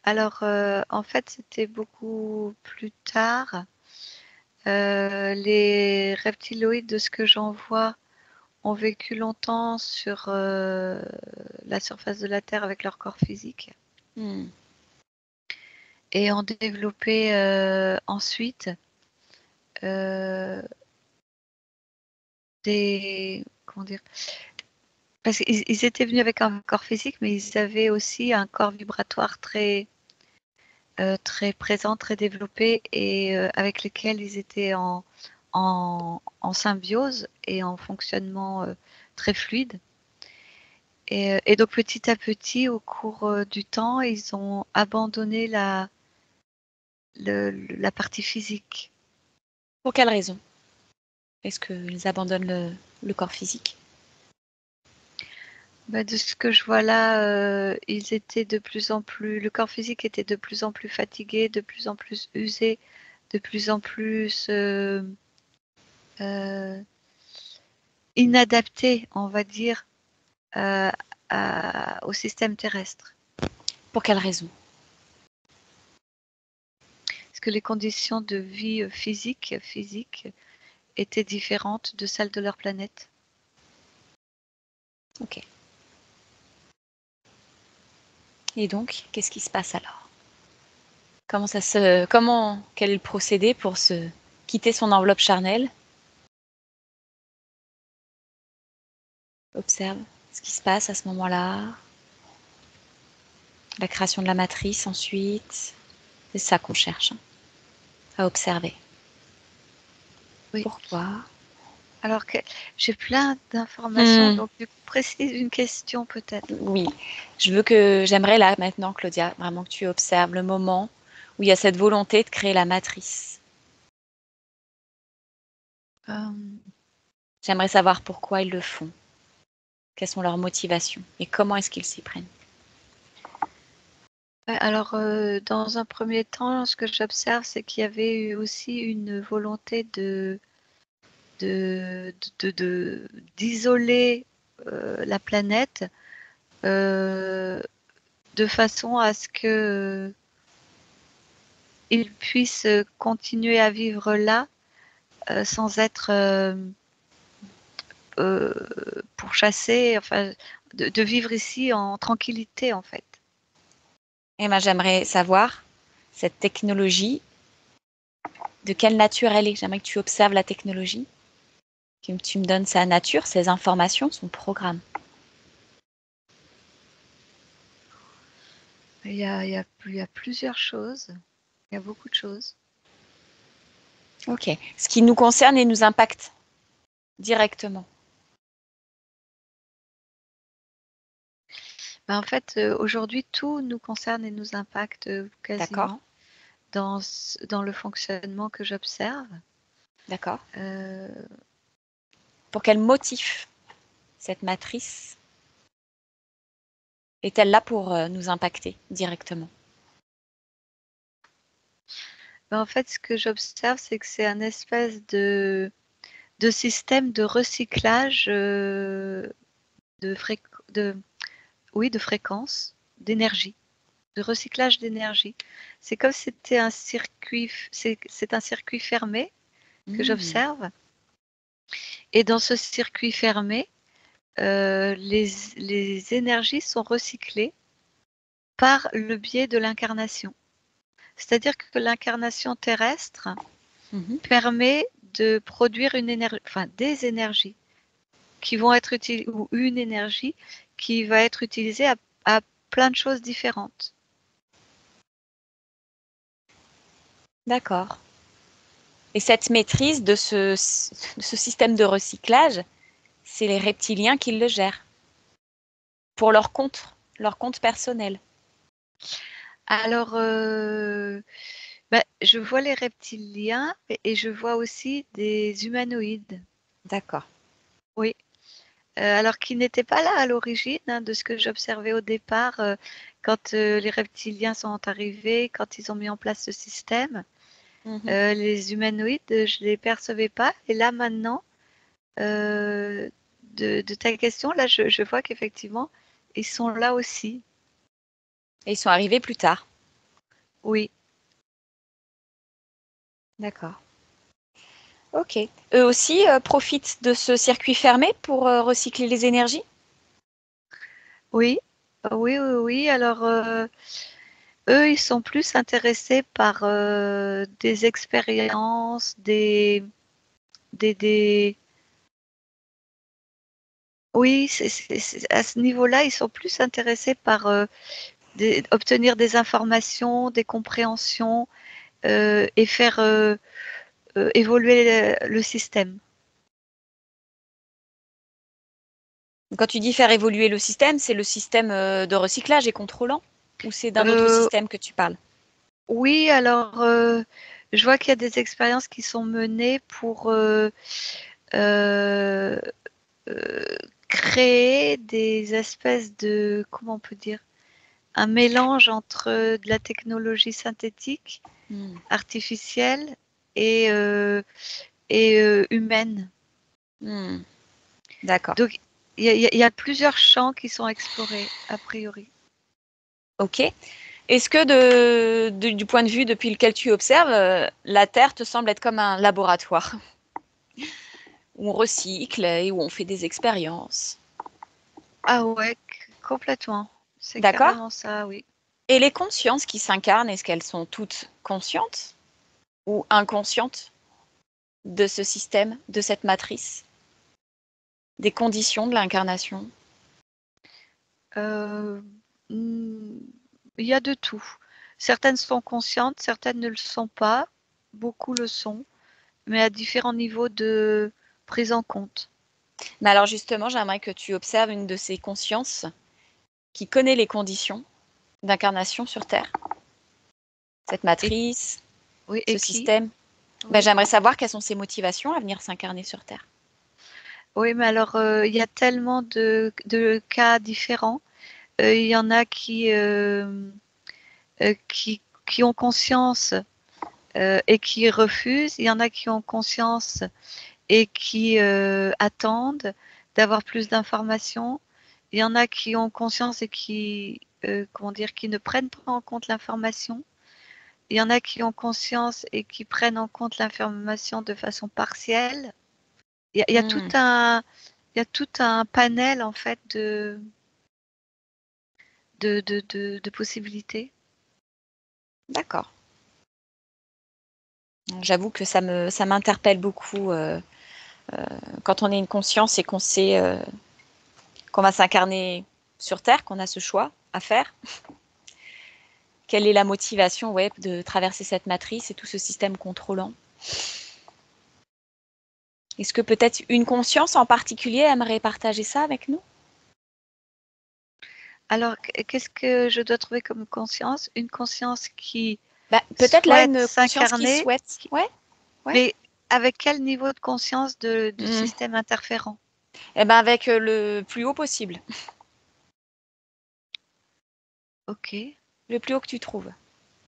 Alors, en fait, c'était beaucoup plus tard. Les reptiloïdes, de ce que j'en vois, ont vécu longtemps sur la surface de la Terre avec leur corps physique et ont développé ensuite comment dire, parce qu'ils étaient venus avec un corps physique, mais ils avaient aussi un corps vibratoire très présent, très développé et avec lesquels ils étaient en symbiose et en fonctionnement très fluide. Et donc petit à petit, au cours du temps, ils ont abandonné la partie physique. Pour quelle raison est-ce qu'ils abandonnent le corps physique? Bah, de ce que je vois là, ils étaient de plus en plus, le corps physique était de plus en plus fatigué, de plus en plus usé, de plus en plus inadapté, on va dire, au système terrestre. Pour quelle raison? Parce que les conditions de vie physique étaient différentes de celles de leur planète. Ok. Et donc, qu'est-ce qui se passe alors? Quel est le procédé pour quitter son enveloppe charnelle? Observe ce qui se passe à ce moment-là. La création de la matrice ensuite. C'est ça qu'on cherche, à observer. Oui. Pourquoi? Alors que j'ai plein d'informations, donc du coup, précise une question peut-être. Oui, j'aimerais là maintenant, Claudia, vraiment que tu observes le moment où il y a cette volonté de créer la matrice. J'aimerais savoir pourquoi ils le font, quelles sont leurs motivations et comment est-ce qu'ils s'y prennent. Alors, dans un premier temps, ce que j'observe, c'est qu'il y avait eu aussi une volonté d'isoler la planète de façon à ce que ils puissent continuer à vivre là sans être pourchassés, enfin, de vivre ici en tranquillité en fait. Et moi, j'aimerais savoir cette technologie, de quelle nature elle est. J'aimerais que tu observes la technologie, que tu me donnes sa nature, ses informations, son programme. Il y a plusieurs choses, il y a beaucoup de choses. Ok. Ce qui nous concerne et nous impacte directement. En fait, aujourd'hui, tout nous concerne et nous impacte quasiment dans le fonctionnement que j'observe. D'accord. Pour quel motif cette matrice est-elle là pour nous impacter directement? En fait, ce que j'observe, c'est que c'est un espèce de système de recyclage de fréquences, d'énergie, de recyclage d'énergie. C'est comme si c'était un circuit, c'est un circuit fermé que j'observe. Et dans ce circuit fermé, les énergies sont recyclées par le biais de l'incarnation. C'est-à-dire que l'incarnation terrestre permet de produire des énergies qui vont être utilisées, ou une énergie qui va être utilisée à plein de choses différentes. D'accord. Et cette maîtrise de ce système de recyclage, c'est les reptiliens qui le gèrent pour leur compte personnel. Alors, je vois les reptiliens et je vois aussi des humanoïdes. D'accord. Oui. Alors qu'ils n'étaient pas là à l'origine, hein, de ce que j'observais au départ, quand les reptiliens sont arrivés, quand ils ont mis en place ce système. Les humanoïdes, je ne les percevais pas. Et là, maintenant, de ta question, là, je vois qu'effectivement, ils sont là aussi. Et ils sont arrivés plus tard. Oui. D'accord. Ok. Eux aussi profitent de ce circuit fermé pour recycler les énergies? Oui, oui. Alors, eux, ils sont plus intéressés par des expériences, des... Oui, à ce niveau-là, ils sont plus intéressés par obtenir des informations, des compréhensions et faire évoluer le système. Quand tu dis faire évoluer le système, c'est le système de recyclage et contrôlant? Ou c'est d'un autre Euh, système que tu parles? oui, alors je vois qu'il y a des expériences qui sont menées pour euh, créer des espèces de, comment on peut dire, un mélange entre de la technologie synthétique, artificielle et humaine. D'accord. Donc, il y a plusieurs champs qui sont explorés, a priori. Ok. Est-ce que du point de vue depuis lequel tu observes, la Terre te semble être comme un laboratoire où on recycle et où on fait des expériences? Ah ouais, complètement. C'est D'accord? carrément ça, oui. Et les consciences qui s'incarnent, est-ce qu'elles sont toutes conscientes ou inconscientes de ce système, de cette matrice, des conditions de l'incarnation? Euh, il y a de tout. Certaines sont conscientes, certaines ne le sont pas. Beaucoup le sont, mais à différents niveaux de prise en compte. Mais alors justement, j'aimerais que tu observes une de ces consciences qui connaît les conditions d'incarnation sur Terre, cette Et, matrice, oui, ce et qui? système. Ben, Oui. j'aimerais savoir quelles sont ses motivations à venir s'incarner sur Terre. Oui, mais alors, il y a tellement de cas différents. Il y en a qui ont conscience et qui refusent. Il y en a qui ont conscience et qui attendent d'avoir plus d'informations. Il y en a qui ont conscience et qui, comment dire, qui ne prennent pas en compte l'information. Il y en a qui ont conscience et qui prennent en compte l'information de façon partielle. Il y a tout un, il y a tout un panel en fait de possibilités. D'accord. J'avoue que ça m'interpelle beaucoup quand on est une conscience et qu'on sait qu'on va s'incarner sur Terre, qu'on a ce choix à faire. Quelle est la motivation, ouais, de traverser cette matrice et tout ce système contrôlant? Est-ce que peut-être une conscience en particulier aimerait partager ça avec nous? Alors, qu'est-ce que je dois trouver comme conscience? Une conscience qui Bah, peut-être là souhaite une conscience qui s'incarner, souhaite. Ouais, ouais. mais avec quel niveau de conscience du Mm. système interférent? Eh ben avec le plus haut possible, Ok. le plus haut que tu trouves.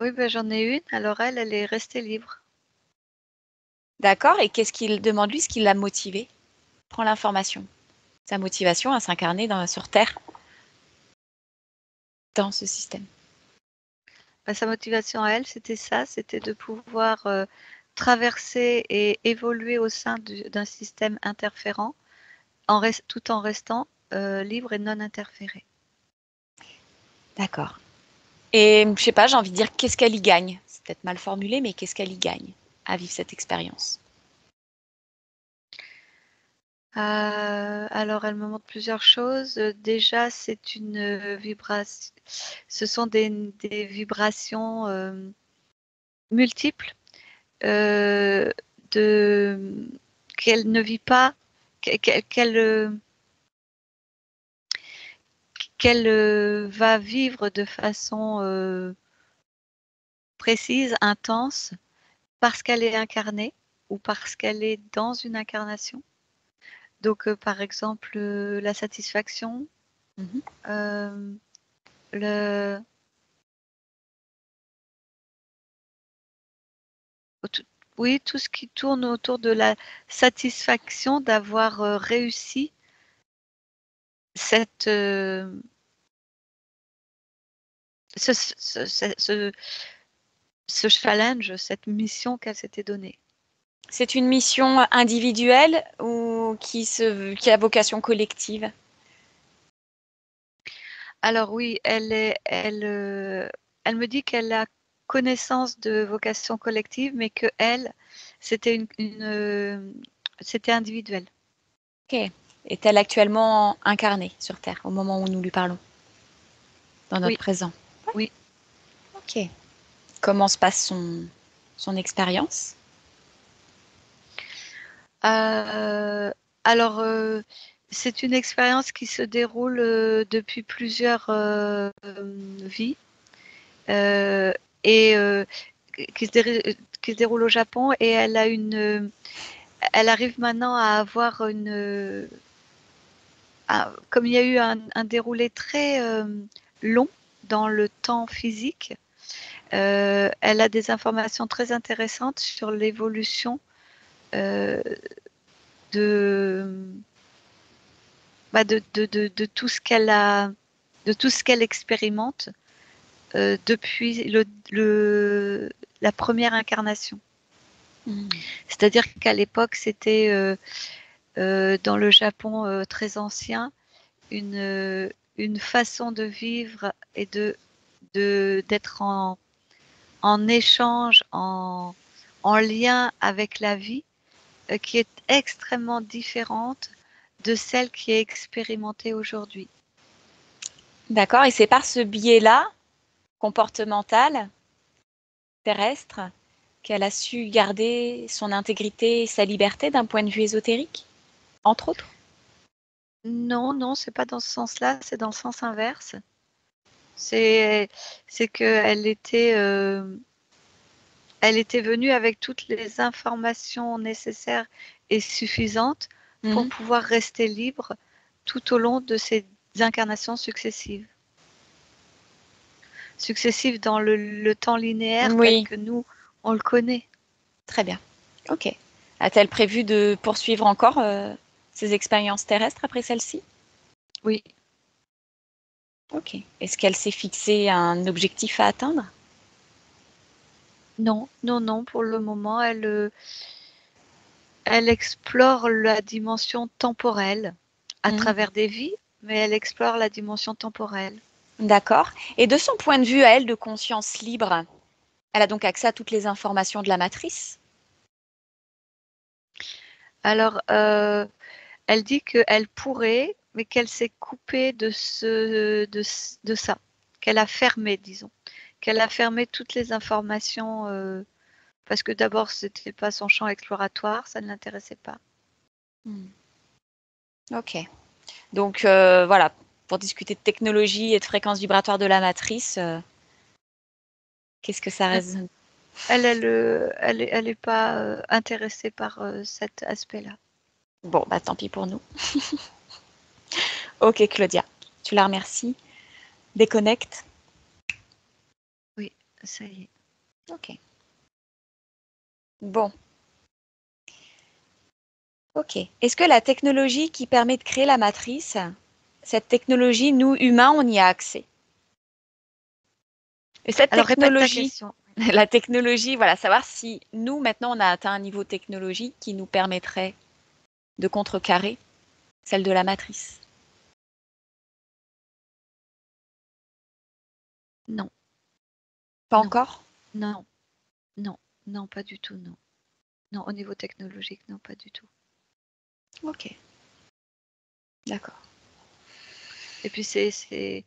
Oui, ben, j'en ai une. Alors elle est restée libre. D'accord? Et qu'est-ce qu'il demande lui, ce qui l'a motivé? Prends l'information. Sa motivation à s'incarner sur Terre, dans ce système. Ben, sa motivation à elle, c'était ça, c'était de pouvoir traverser et évoluer au sein d'un système interférent tout en restant libre et non interféré. D'accord. Et je sais pas, j'ai envie de dire qu'est-ce qu'elle y gagne? C'est peut-être mal formulé, mais qu'est-ce qu'elle y gagne à vivre cette expérience? Alors, elle me montre plusieurs choses. Déjà, c'est une vibration. Ce sont des vibrations multiples euh, de qu'elle ne vit pas, qu'elle va vivre de façon précise, intense, parce qu'elle est incarnée ou parce qu'elle est dans une incarnation. Donc, par exemple, la satisfaction, Mhm. euh, le, oui, tout ce qui tourne autour de la satisfaction d'avoir réussi cette, ce, ce, ce, ce challenge, cette mission qu'elle s'était donnée. C'est une mission individuelle ou qui a vocation collective? Alors oui, elle me dit qu'elle a connaissance de vocation collective, mais que elle, c'était c'était individuel. Ok. Est-elle actuellement incarnée sur Terre au moment où nous lui parlons, dans notre Oui, présent? oui. Ok. Comment se passe son expérience? Alors, c'est une expérience qui se déroule depuis plusieurs vies et qui se déroule au Japon, et elle arrive maintenant à avoir comme il y a eu un déroulé très long dans le temps physique, elle a des informations très intéressantes sur l'évolution euh, de, de tout ce qu'elle expérimente depuis la première incarnation. C'est-à-dire qu'à l'époque, c'était dans le Japon très ancien, une façon de vivre et d'être en échange, en lien avec la vie, qui est extrêmement différente de celle qui est expérimentée aujourd'hui. D'accord. Et c'est par ce biais-là, comportemental, terrestre, qu'elle a su garder son intégrité et sa liberté d'un point de vue ésotérique, entre autres? Non, non, c'est pas dans ce sens-là, c'est dans le sens inverse. C'est qu'elle elle était venue avec toutes les informations nécessaires et suffisantes pour pouvoir rester libre tout au long de ses incarnations successives. Successives dans le temps linéaire tel Oui, que nous, on le connaît. très bien. Ok. A-t-elle prévu de poursuivre encore ses expériences terrestres après celle-ci? Oui. Ok. Est-ce qu'elle s'est fixé un objectif à atteindre? Non, non, non, pour le moment, elle explore la dimension temporelle à travers des vies, mais elle explore la dimension temporelle. D'accord. Et de son point de vue à elle de conscience libre, elle a donc accès à toutes les informations de la matrice? Alors, elle dit qu'elle pourrait, mais qu'elle s'est coupée de ça, qu'elle a fermé, disons, qu'elle a fermé toutes les informations parce que d'abord, c'était pas son champ exploratoire, ça ne l'intéressait pas. Ok. Donc voilà, pour discuter de technologie et de fréquences vibratoires de la matrice, qu'est-ce que ça résonne? Elle est pas intéressée par cet aspect-là. Bon, bah tant pis pour nous. Ok, Claudia, tu la remercies. Déconnecte. Oui, ça y est. Ok. Bon. Ok. Est-ce que la technologie qui permet de créer la matrice, cette technologie, nous, humains, on y a accès? Et cette Alors répète ta technologie, question. la technologie, voilà, savoir si nous, maintenant, on a atteint un niveau technologique qui nous permettrait de contrecarrer celle de la matrice. Non, Pas non, encore? non, non, non, pas du tout, non. Non, au niveau technologique, non, pas du tout. Ok. D'accord. Et puis c'est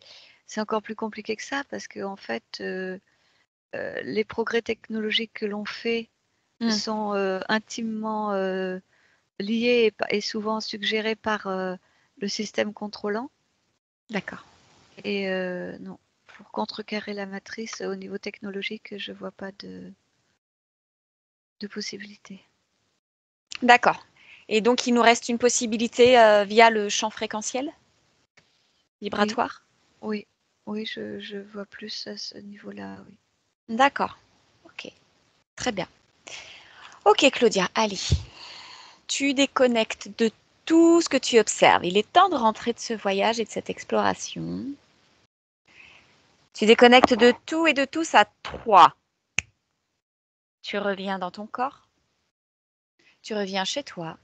encore plus compliqué que ça parce que en fait, les progrès technologiques que l'on fait sont intimement liés et souvent suggérés par le système contrôlant. D'accord. Et non, pour contrecarrer la matrice au niveau technologique, je vois pas de possibilité. D'accord. Et donc, il nous reste une possibilité via le champ fréquentiel Oui, vibratoire? oui, oui, je vois plus à ce niveau-là, oui. D'accord. Ok. Très bien. Ok, Claudia, allez. Tu déconnectes de tout ce que tu observes. Il est temps de rentrer de ce voyage et de cette exploration. Tu déconnectes de tout et de tous à 3. Tu reviens dans ton corps. tu reviens chez toi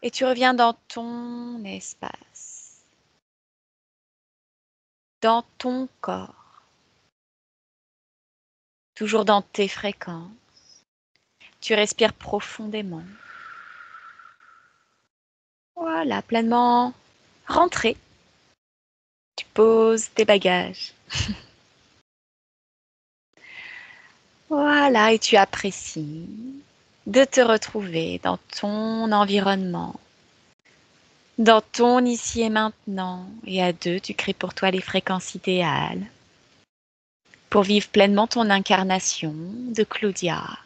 et tu reviens dans ton espace, dans ton corps, toujours dans tes fréquences. Tu respires profondément. Voilà, pleinement rentré. Tu poses tes bagages. Voilà, et tu apprécies de te retrouver dans ton environnement, dans ton ici et maintenant. Et à deux, tu crées pour toi les fréquences idéales pour vivre pleinement ton incarnation de Claudia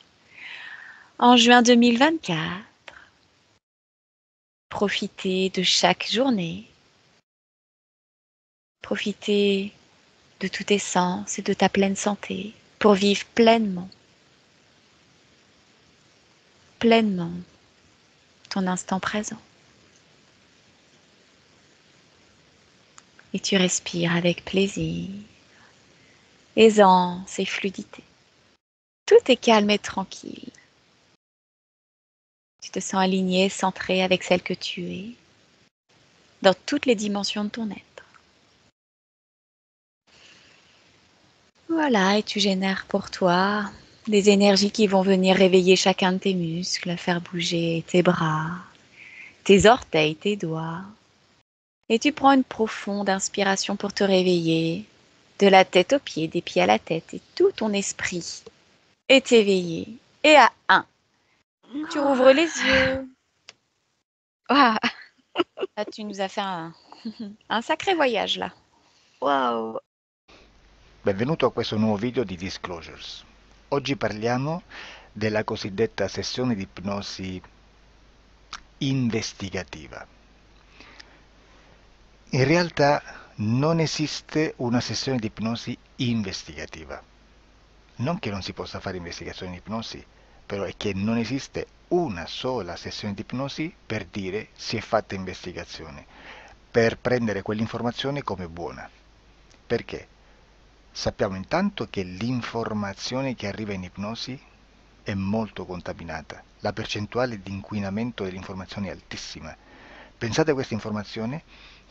en juin 2024. Profitez de chaque journée. Profitez de tous tes sens et de ta pleine santé pour vivre pleinement ton instant présent. Et tu respires avec plaisir, aisance et fluidité. Tout est calme et tranquille. Tu te sens aligné, centré avec celle que tu es, dans toutes les dimensions de ton être. Voilà, et tu génères pour toi des énergies qui vont venir réveiller chacun de tes muscles, faire bouger tes bras, tes orteils, tes doigts. Et tu prends une profonde inspiration pour te réveiller, de la tête aux pieds, des pieds à la tête, et tout ton esprit est éveillé. Et à 1, tu rouvres les yeux. Ah, Là, tu nous as fait un sacré voyage là. wow. Benvenuto a questo nuovo video di Disclosures. Oggi parliamo della cosiddetta sessione di ipnosi investigativa. In realtà non esiste una sessione di ipnosi investigativa. Non che non si possa fare investigazione di ipnosi, però è che non esiste una sola sessione di ipnosi per dire si è fatta investigazione, per prendere quell'informazione come buona. Perché? Sappiamo intanto che l'informazione che arriva in ipnosi è molto contaminata, la percentuale di inquinamento dell'informazione è altissima. Pensate a questa informazione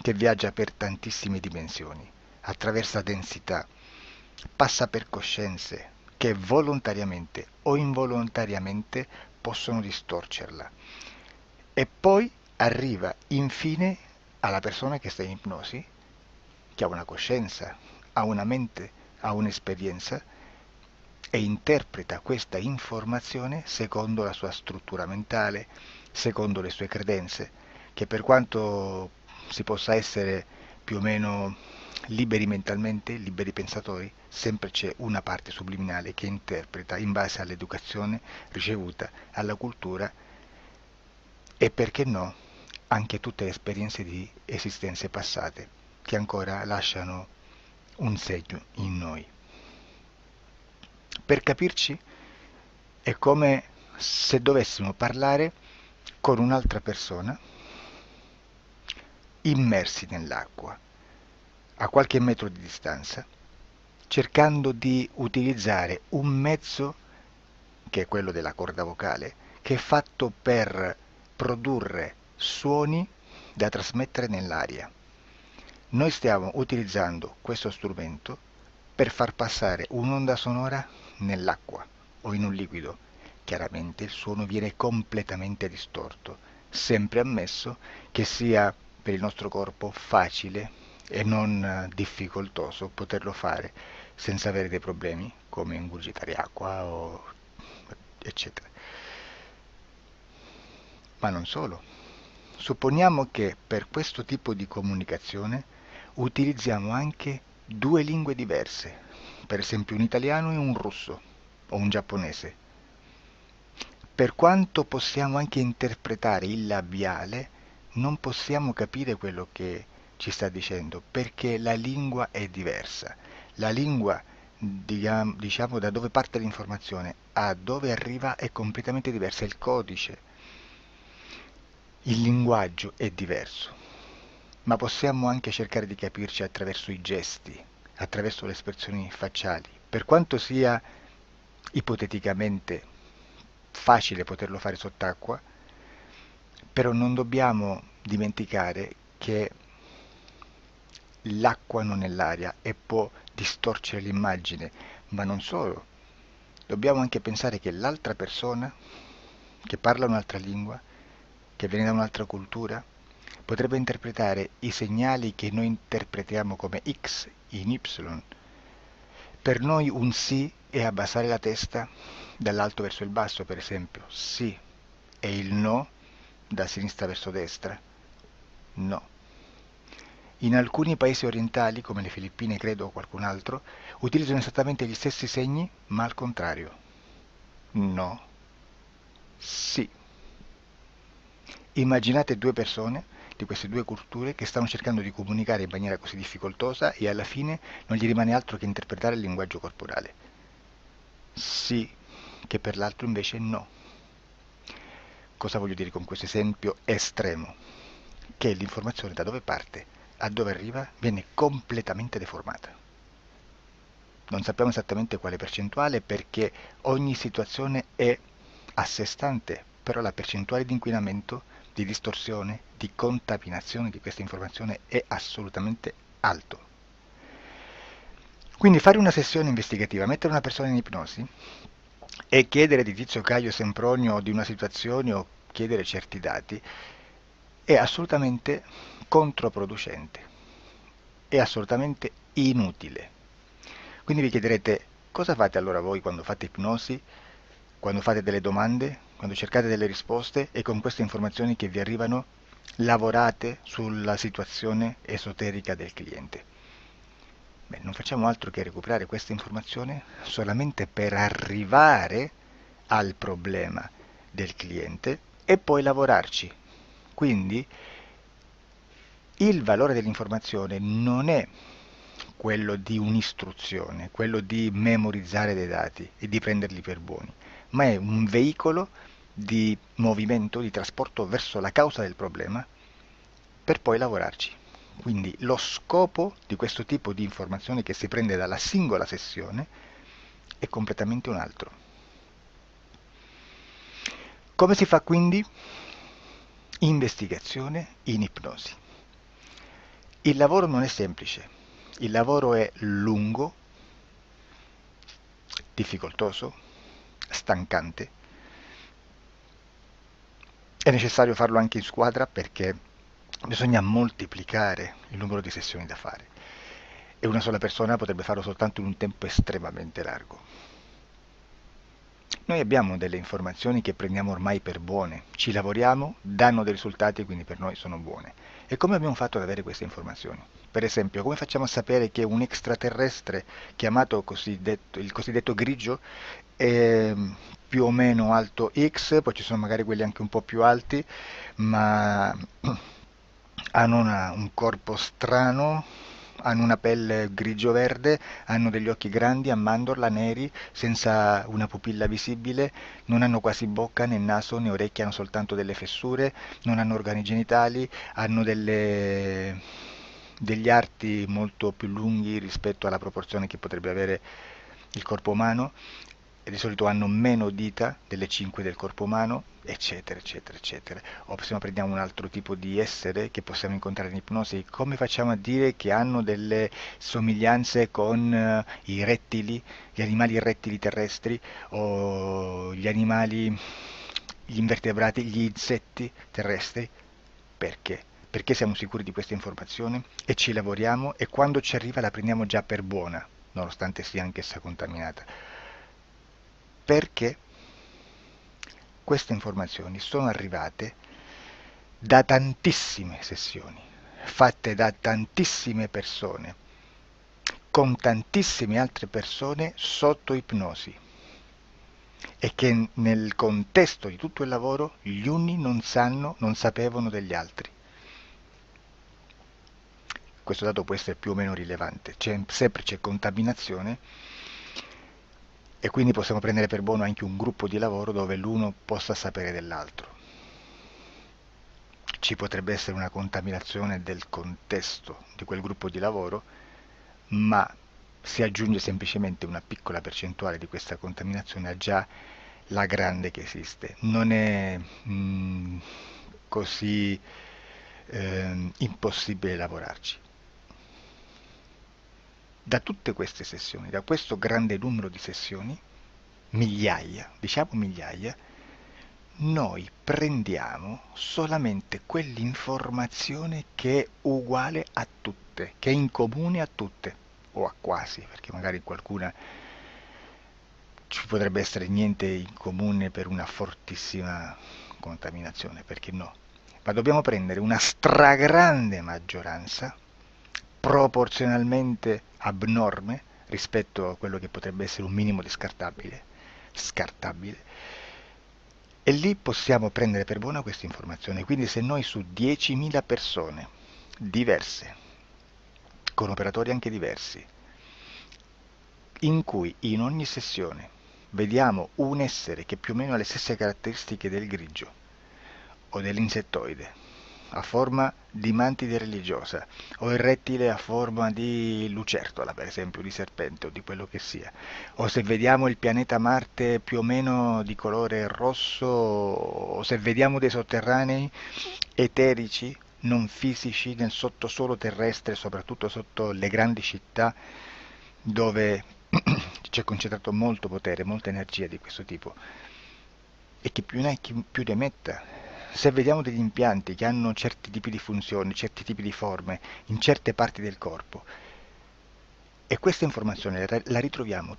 che viaggia per tantissime dimensioni, attraversa densità, passa per coscienze che volontariamente o involontariamente possono distorcerla e poi arriva infine alla persona che sta in ipnosi, che ha una coscienza, ha una mente, ha un'esperienza e interpreta questa informazione secondo la sua struttura mentale, secondo le sue credenze, che per quanto si possa essere più o meno liberi mentalmente, liberi pensatori, sempre c'è una parte subliminale che interpreta in base all'educazione ricevuta, alla cultura e perché no, anche tutte le esperienze di esistenze passate che ancora lasciano un segno in noi. Per capirci, è come se dovessimo parlare con un'altra persona immersi nell'acqua, a qualche metro di distanza, cercando di utilizzare un mezzo, che è quello della corda vocale, che è fatto per produrre suoni da trasmettere nell'aria. Noi stiamo utilizzando questo strumento per far passare un'onda sonora nell'acqua o in un liquido. Chiaramente il suono viene completamente distorto, sempre ammesso che sia per il nostro corpo facile e non difficoltoso poterlo fare senza avere dei problemi come ingurgitare acqua o eccetera. Ma non solo. Supponiamo che per questo tipo di comunicazione utilizziamo anche due lingue diverse, per esempio un italiano e un russo o un giapponese. Per quanto possiamo anche interpretare il labiale, non possiamo capire quello che ci sta dicendo, perché la lingua è diversa. La lingua, diciamo, da dove parte l'informazione a dove arriva è completamente diversa, il codice, il linguaggio è diverso. Ma possiamo anche cercare di capirci attraverso i gesti, attraverso le espressioni facciali. Per quanto sia ipoteticamente facile poterlo fare sott'acqua, però non dobbiamo dimenticare che l'acqua non è l'aria e può distorcere l'immagine, ma non solo. Dobbiamo anche pensare che l'altra persona, che parla un'altra lingua, che viene da un'altra cultura, potrebbe interpretare i segnali che noi interpretiamo come X in Y. Per noi un sì è abbassare la testa dall'alto verso il basso, per esempio, sì, e il no da sinistra verso destra, no. In alcuni paesi orientali, come le Filippine credo o qualcun altro, utilizzano esattamente gli stessi segni, ma al contrario. No, sì. Immaginate due persone di queste due culture che stanno cercando di comunicare in maniera così difficoltosa e alla fine non gli rimane altro che interpretare il linguaggio corporale. Sì, che per l'altro invece no. Cosa voglio dire con questo esempio estremo? Che l'informazione da dove parte a dove arriva viene completamente deformata. Non sappiamo esattamente quale percentuale perché ogni situazione è a sé stante, però la percentuale di inquinamento, di distorsione, di contaminazione di questa informazione è assolutamente alto. Quindi fare una sessione investigativa, mettere una persona in ipnosi e chiedere di Tizio Caio Sempronio di una situazione o chiedere certi dati è assolutamente controproducente, è assolutamente inutile. Quindi vi chiederete cosa fate allora voi quando fate ipnosi, quando fate delle domande, quando cercate delle risposte e con queste informazioni che vi arrivano lavorate sulla situazione esoterica del cliente. Beh, non facciamo altro che recuperare questa informazione solamente per arrivare al problema del cliente e poi lavorarci. Quindi il valore dell'informazione non è quello di un'istruzione, quello di memorizzare dei dati e di prenderli per buoni, ma è un veicolo di movimento, di trasporto verso la causa del problema per poi lavorarci. Quindi lo scopo di questo tipo di informazione che si prende dalla singola sessione è completamente un altro. Come si fa quindi? Investigazione in ipnosi. Il lavoro non è semplice, il lavoro è lungo, difficoltoso, stancante. È necessario farlo anche in squadra perché bisogna moltiplicare il numero di sessioni da fare e una sola persona potrebbe farlo soltanto in un tempo estremamente largo. Noi abbiamo delle informazioni che prendiamo ormai per buone, ci lavoriamo, danno dei risultati e quindi per noi sono buone. E come abbiamo fatto ad avere queste informazioni? Per esempio, come facciamo a sapere che un extraterrestre chiamato il cosiddetto grigio è più o meno alto X, poi ci sono magari quelli anche un po' più alti, ma hanno un corpo strano, hanno una pelle grigio-verde, hanno degli occhi grandi a mandorla, neri, senza una pupilla visibile, non hanno quasi bocca, né naso, né orecchie, hanno soltanto delle fessure, non hanno organi genitali, hanno degli arti molto più lunghi rispetto alla proporzione che potrebbe avere il corpo umano, e di solito hanno meno dita delle 5 del corpo umano, eccetera, eccetera, eccetera. O se no prendiamo un altro tipo di essere che possiamo incontrare in ipnosi, come facciamo a dire che hanno delle somiglianze con i rettili, gli animali rettili terrestri o gli animali, gli invertebrati, gli insetti terrestri? Perché? Perché siamo sicuri di questa informazione e ci lavoriamo e quando ci arriva la prendiamo già per buona, nonostante sia anch'essa contaminata. Perché queste informazioni sono arrivate da tantissime sessioni, fatte da tantissime persone, con tantissime altre persone sotto ipnosi e che nel contesto di tutto il lavoro gli uni non sapevano degli altri. Questo dato può essere più o meno rilevante, sempre c'è contaminazione e quindi possiamo prendere per buono anche un gruppo di lavoro dove l'uno possa sapere dell'altro. Ci potrebbe essere una contaminazione del contesto di quel gruppo di lavoro, ma si aggiunge semplicemente una piccola percentuale di questa contaminazione a già la grande che esiste, non è così impossibile lavorarci. Da tutte queste sessioni, da questo grande numero di sessioni, migliaia, diciamo migliaia, noi prendiamo solamente quell'informazione che è uguale a tutte, che è in comune a tutte, o a quasi, perché magari qualcuna ci potrebbe essere niente in comune per una fortissima contaminazione, perché no? Ma dobbiamo prendere una stragrande maggioranza, proporzionalmente abnorme rispetto a quello che potrebbe essere un minimo di scartabile, e lì possiamo prendere per buona questa informazione. Quindi se noi su 10.000 persone diverse, con operatori anche diversi, in cui in ogni sessione vediamo un essere che più o meno ha le stesse caratteristiche del grigio o dell'insettoide, a forma di mantide religiosa, o il rettile a forma di lucertola, per esempio, di serpente o di quello che sia, o se vediamo il pianeta Marte più o meno di colore rosso, o se vediamo dei sotterranei eterici, non fisici, nel sottosuolo terrestre, soprattutto sotto le grandi città, dove c'è concentrato molto potere, molta energia di questo tipo, e chi più ne ha chi più ne metta. Se vediamo degli impianti che hanno certi tipi di funzioni, certi tipi di forme in certe parti del corpo, e questa informazione la ritroviamo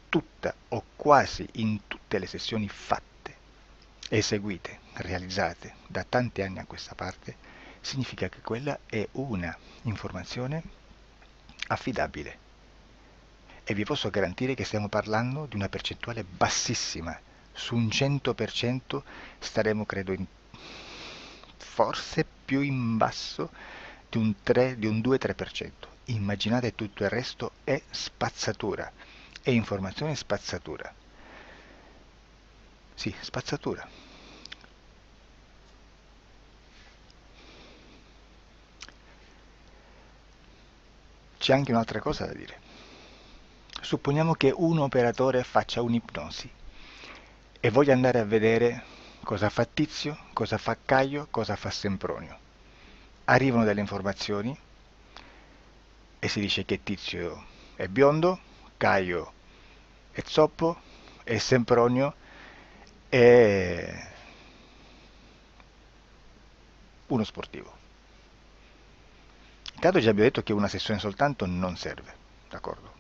tutta o quasi in tutte le sessioni fatte, eseguite, realizzate da tanti anni a questa parte, significa che quella è una informazione affidabile. E vi posso garantire che stiamo parlando di una percentuale bassissima. Su un 100% staremo, credo, forse più in basso di un 2-3%. Immaginate, tutto il resto è spazzatura, è informazione spazzatura. Sì, spazzatura. C'è anche un'altra cosa da dire. Supponiamo che un operatore faccia un'ipnosi e voglia andare a vedere cosa fa Tizio, cosa fa Caio, cosa fa Sempronio. Arrivano delle informazioni e si dice che Tizio è biondo, Caio è zoppo e Sempronio è uno sportivo. Intanto già abbiamo detto che una sessione soltanto non serve, d'accordo?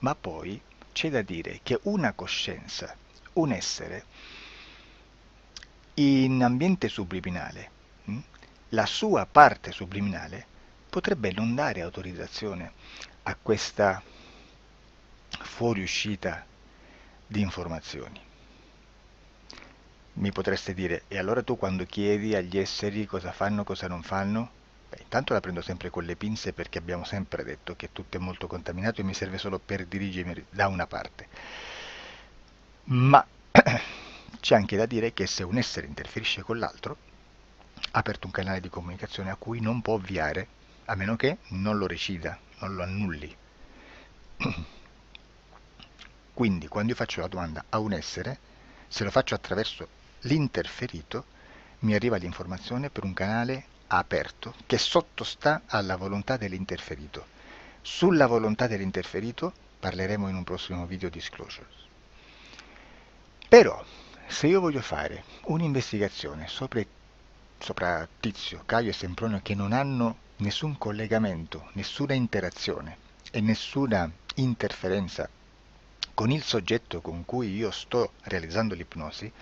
Ma poi c'è da dire che una coscienza, un essere, in ambiente subliminale, la sua parte subliminale potrebbe non dare autorizzazione a questa fuoriuscita di informazioni. Mi potreste dire, e allora tu quando chiedi agli esseri cosa fanno, cosa non fanno? Beh, intanto la prendo sempre con le pinze, perché abbiamo sempre detto che tutto è molto contaminato e mi serve solo per dirigermi da una parte. Ma c'è anche da dire che se un essere interferisce con l'altro, ha aperto un canale di comunicazione a cui non può ovviare, a meno che non lo recida, non lo annulli. Quindi quando io faccio la domanda a un essere, se lo faccio attraverso l'interferito, mi arriva l'informazione per un canale aperto che sottostà alla volontà dell'interferito. Sulla volontà dell'interferito parleremo in un prossimo video disclosures. Però, se io voglio fare un'investigazione sopra Tizio, Caio e Sempronio, che non hanno nessun collegamento, nessuna interazione e nessuna interferenza con il soggetto con cui io sto realizzando l'ipnosi,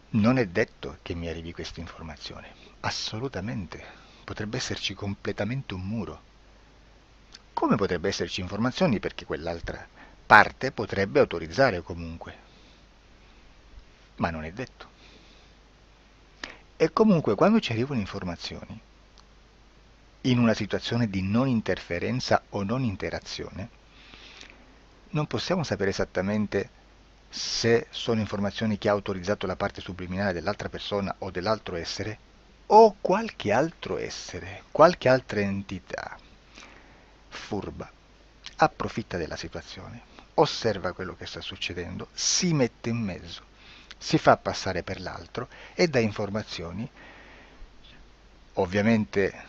non è detto che mi arrivi questa informazione. Assolutamente. Potrebbe esserci completamente un muro. Come potrebbe esserci informazioni, perché quell'altra parte potrebbe autorizzare comunque. Ma non è detto. E comunque quando ci arrivano informazioni, in una situazione di non interferenza o non interazione, non possiamo sapere esattamente se sono informazioni che ha autorizzato la parte subliminale dell'altra persona o dell'altro essere, o qualche altro essere, qualche altra entità furba approfitta della situazione, osserva quello che sta succedendo, si mette in mezzo, si fa passare per l'altro e dà informazioni, ovviamente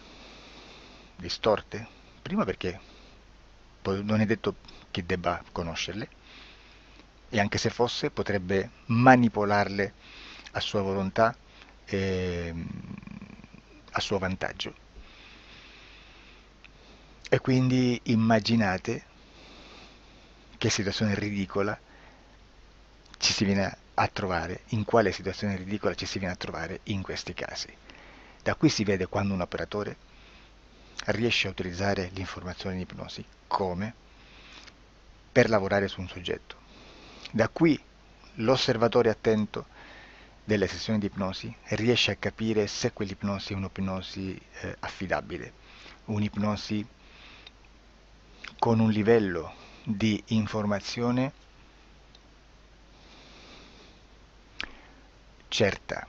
distorte, prima perché poi non è detto che debba conoscerle, e anche se fosse potrebbe manipolarle a sua volontà e a suo vantaggio. E quindi immaginate che situazione ridicola ci si viene a trovare, in quale situazione ridicola ci si viene a trovare in questi casi. Da qui si vede quando un operatore riesce a utilizzare l'informazione in ipnosi come per lavorare su un soggetto. Da qui l'osservatore attento delle sessioni di ipnosi riesce a capire se quell'ipnosi è un'ipnosi affidabile, un'ipnosi con un livello di informazione certa,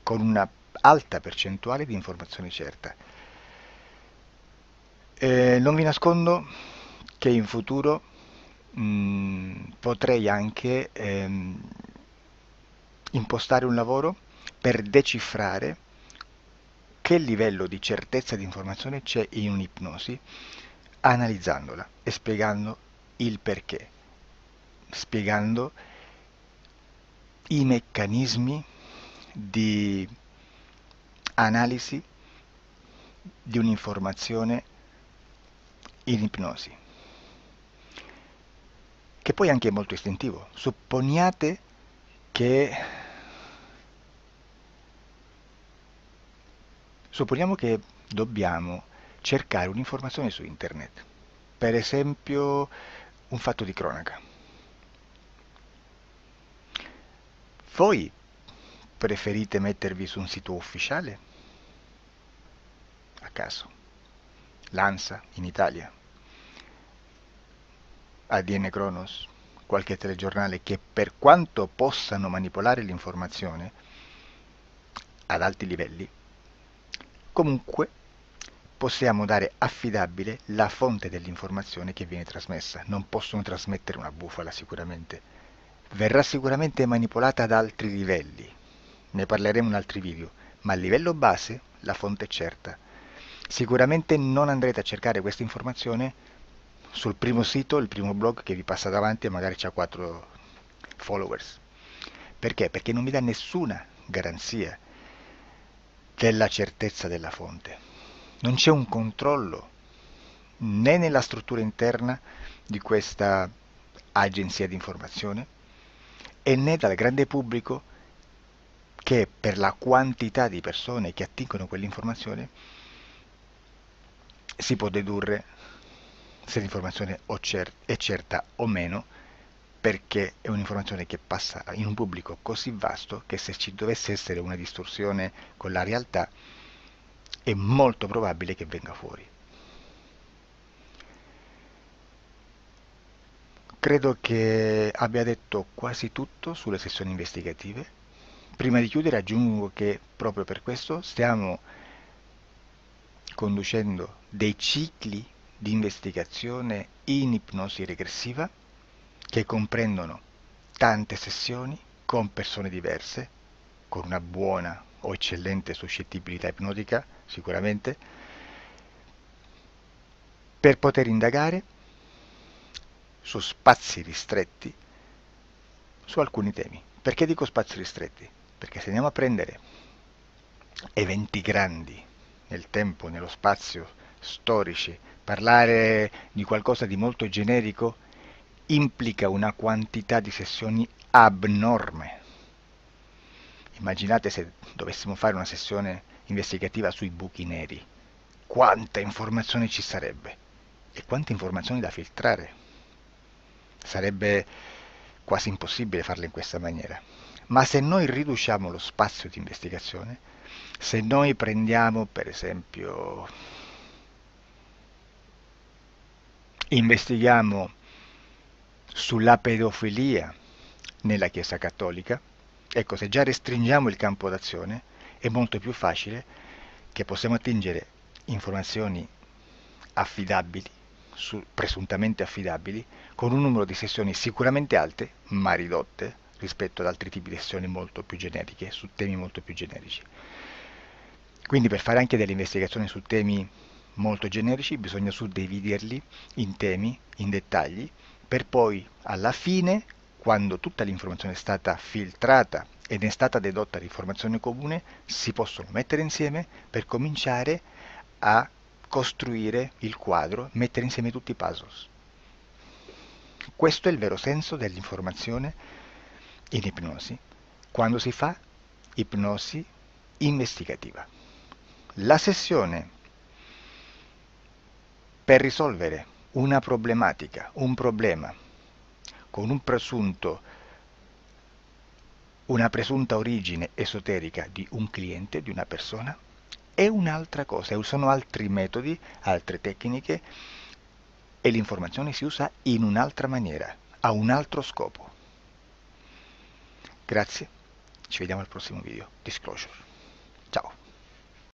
con una alta percentuale di informazione certa. Non vi nascondo che in futuro potrei anche impostare un lavoro per decifrare che livello di certezza di informazione c'è in un'ipnosi, analizzandola e spiegando il perché, spiegando i meccanismi di analisi di un'informazione in ipnosi, che poi anche è molto istintivo. Supponiamo che dobbiamo cercare un'informazione su internet, per esempio un fatto di cronaca. Voi preferite mettervi su un sito ufficiale? A caso. L'ANSA in Italia, ADN Kronos, qualche telegiornale che per quanto possano manipolare l'informazione ad alti livelli, comunque possiamo dare affidabile la fonte dell'informazione che viene trasmessa. Non possono trasmettere una bufala sicuramente. Verrà sicuramente manipolata ad altri livelli. Ne parleremo in altri video, ma a livello base la fonte è certa. Sicuramente non andrete a cercare questa informazione sul primo sito, il primo blog che vi passa davanti e magari c'ha 4 followers. Perché? Perché non vi dà nessuna garanzia della certezza della fonte. Non c'è un controllo né nella struttura interna di questa agenzia di informazione e né dal grande pubblico, che per la quantità di persone che attingono quell'informazione si può dedurre se l'informazione è certa o meno, perché è un'informazione che passa in un pubblico così vasto che se ci dovesse essere una distorsione con la realtà è molto probabile che venga fuori. Credo che abbia detto quasi tutto sulle sessioni investigative. Prima di chiudere aggiungo che proprio per questo stiamo conducendo dei cicli di investigazione in ipnosi regressiva che comprendono tante sessioni con persone diverse, con una buona o eccellente suscettibilità ipnotica sicuramente, per poter indagare su spazi ristretti su alcuni temi. Perché dico spazi ristretti? Perché se andiamo a prendere eventi grandi nel tempo, nello spazio, storici, parlare di qualcosa di molto generico implica una quantità di sessioni abnorme. Immaginate se dovessimo fare una sessione investigativa sui buchi neri, quanta informazione ci sarebbe e quante informazioni da filtrare. Sarebbe quasi impossibile farlo in questa maniera. Ma se noi riduciamo lo spazio di investigazione, se noi prendiamo per esempio, investighiamo sulla pedofilia nella Chiesa Cattolica, ecco, se già restringiamo il campo d'azione è molto più facile che possiamo attingere informazioni affidabili presuntamente affidabili, con un numero di sessioni sicuramente alte, ma ridotte rispetto ad altri tipi di sessioni molto più generiche, su temi molto più generici. Quindi per fare anche delle investigazioni su temi molto generici bisogna suddividerli in temi, in dettagli, per poi alla fine, quando tutta l'informazione è stata filtrata ed è stata dedotta l'informazione comune, si possono mettere insieme per cominciare a costruire il quadro, mettere insieme tutti i puzzles. Questo è il vero senso dell'informazione in ipnosi, quando si fa ipnosi investigativa. La sessione per risolvere una problematica, un problema, con una presunta origine esoterica di un cliente, di una persona, è un'altra cosa, sono altri metodi, altre tecniche e l'informazione si usa in un'altra maniera, ha un altro scopo. Grazie, ci vediamo al prossimo video. Disclosure.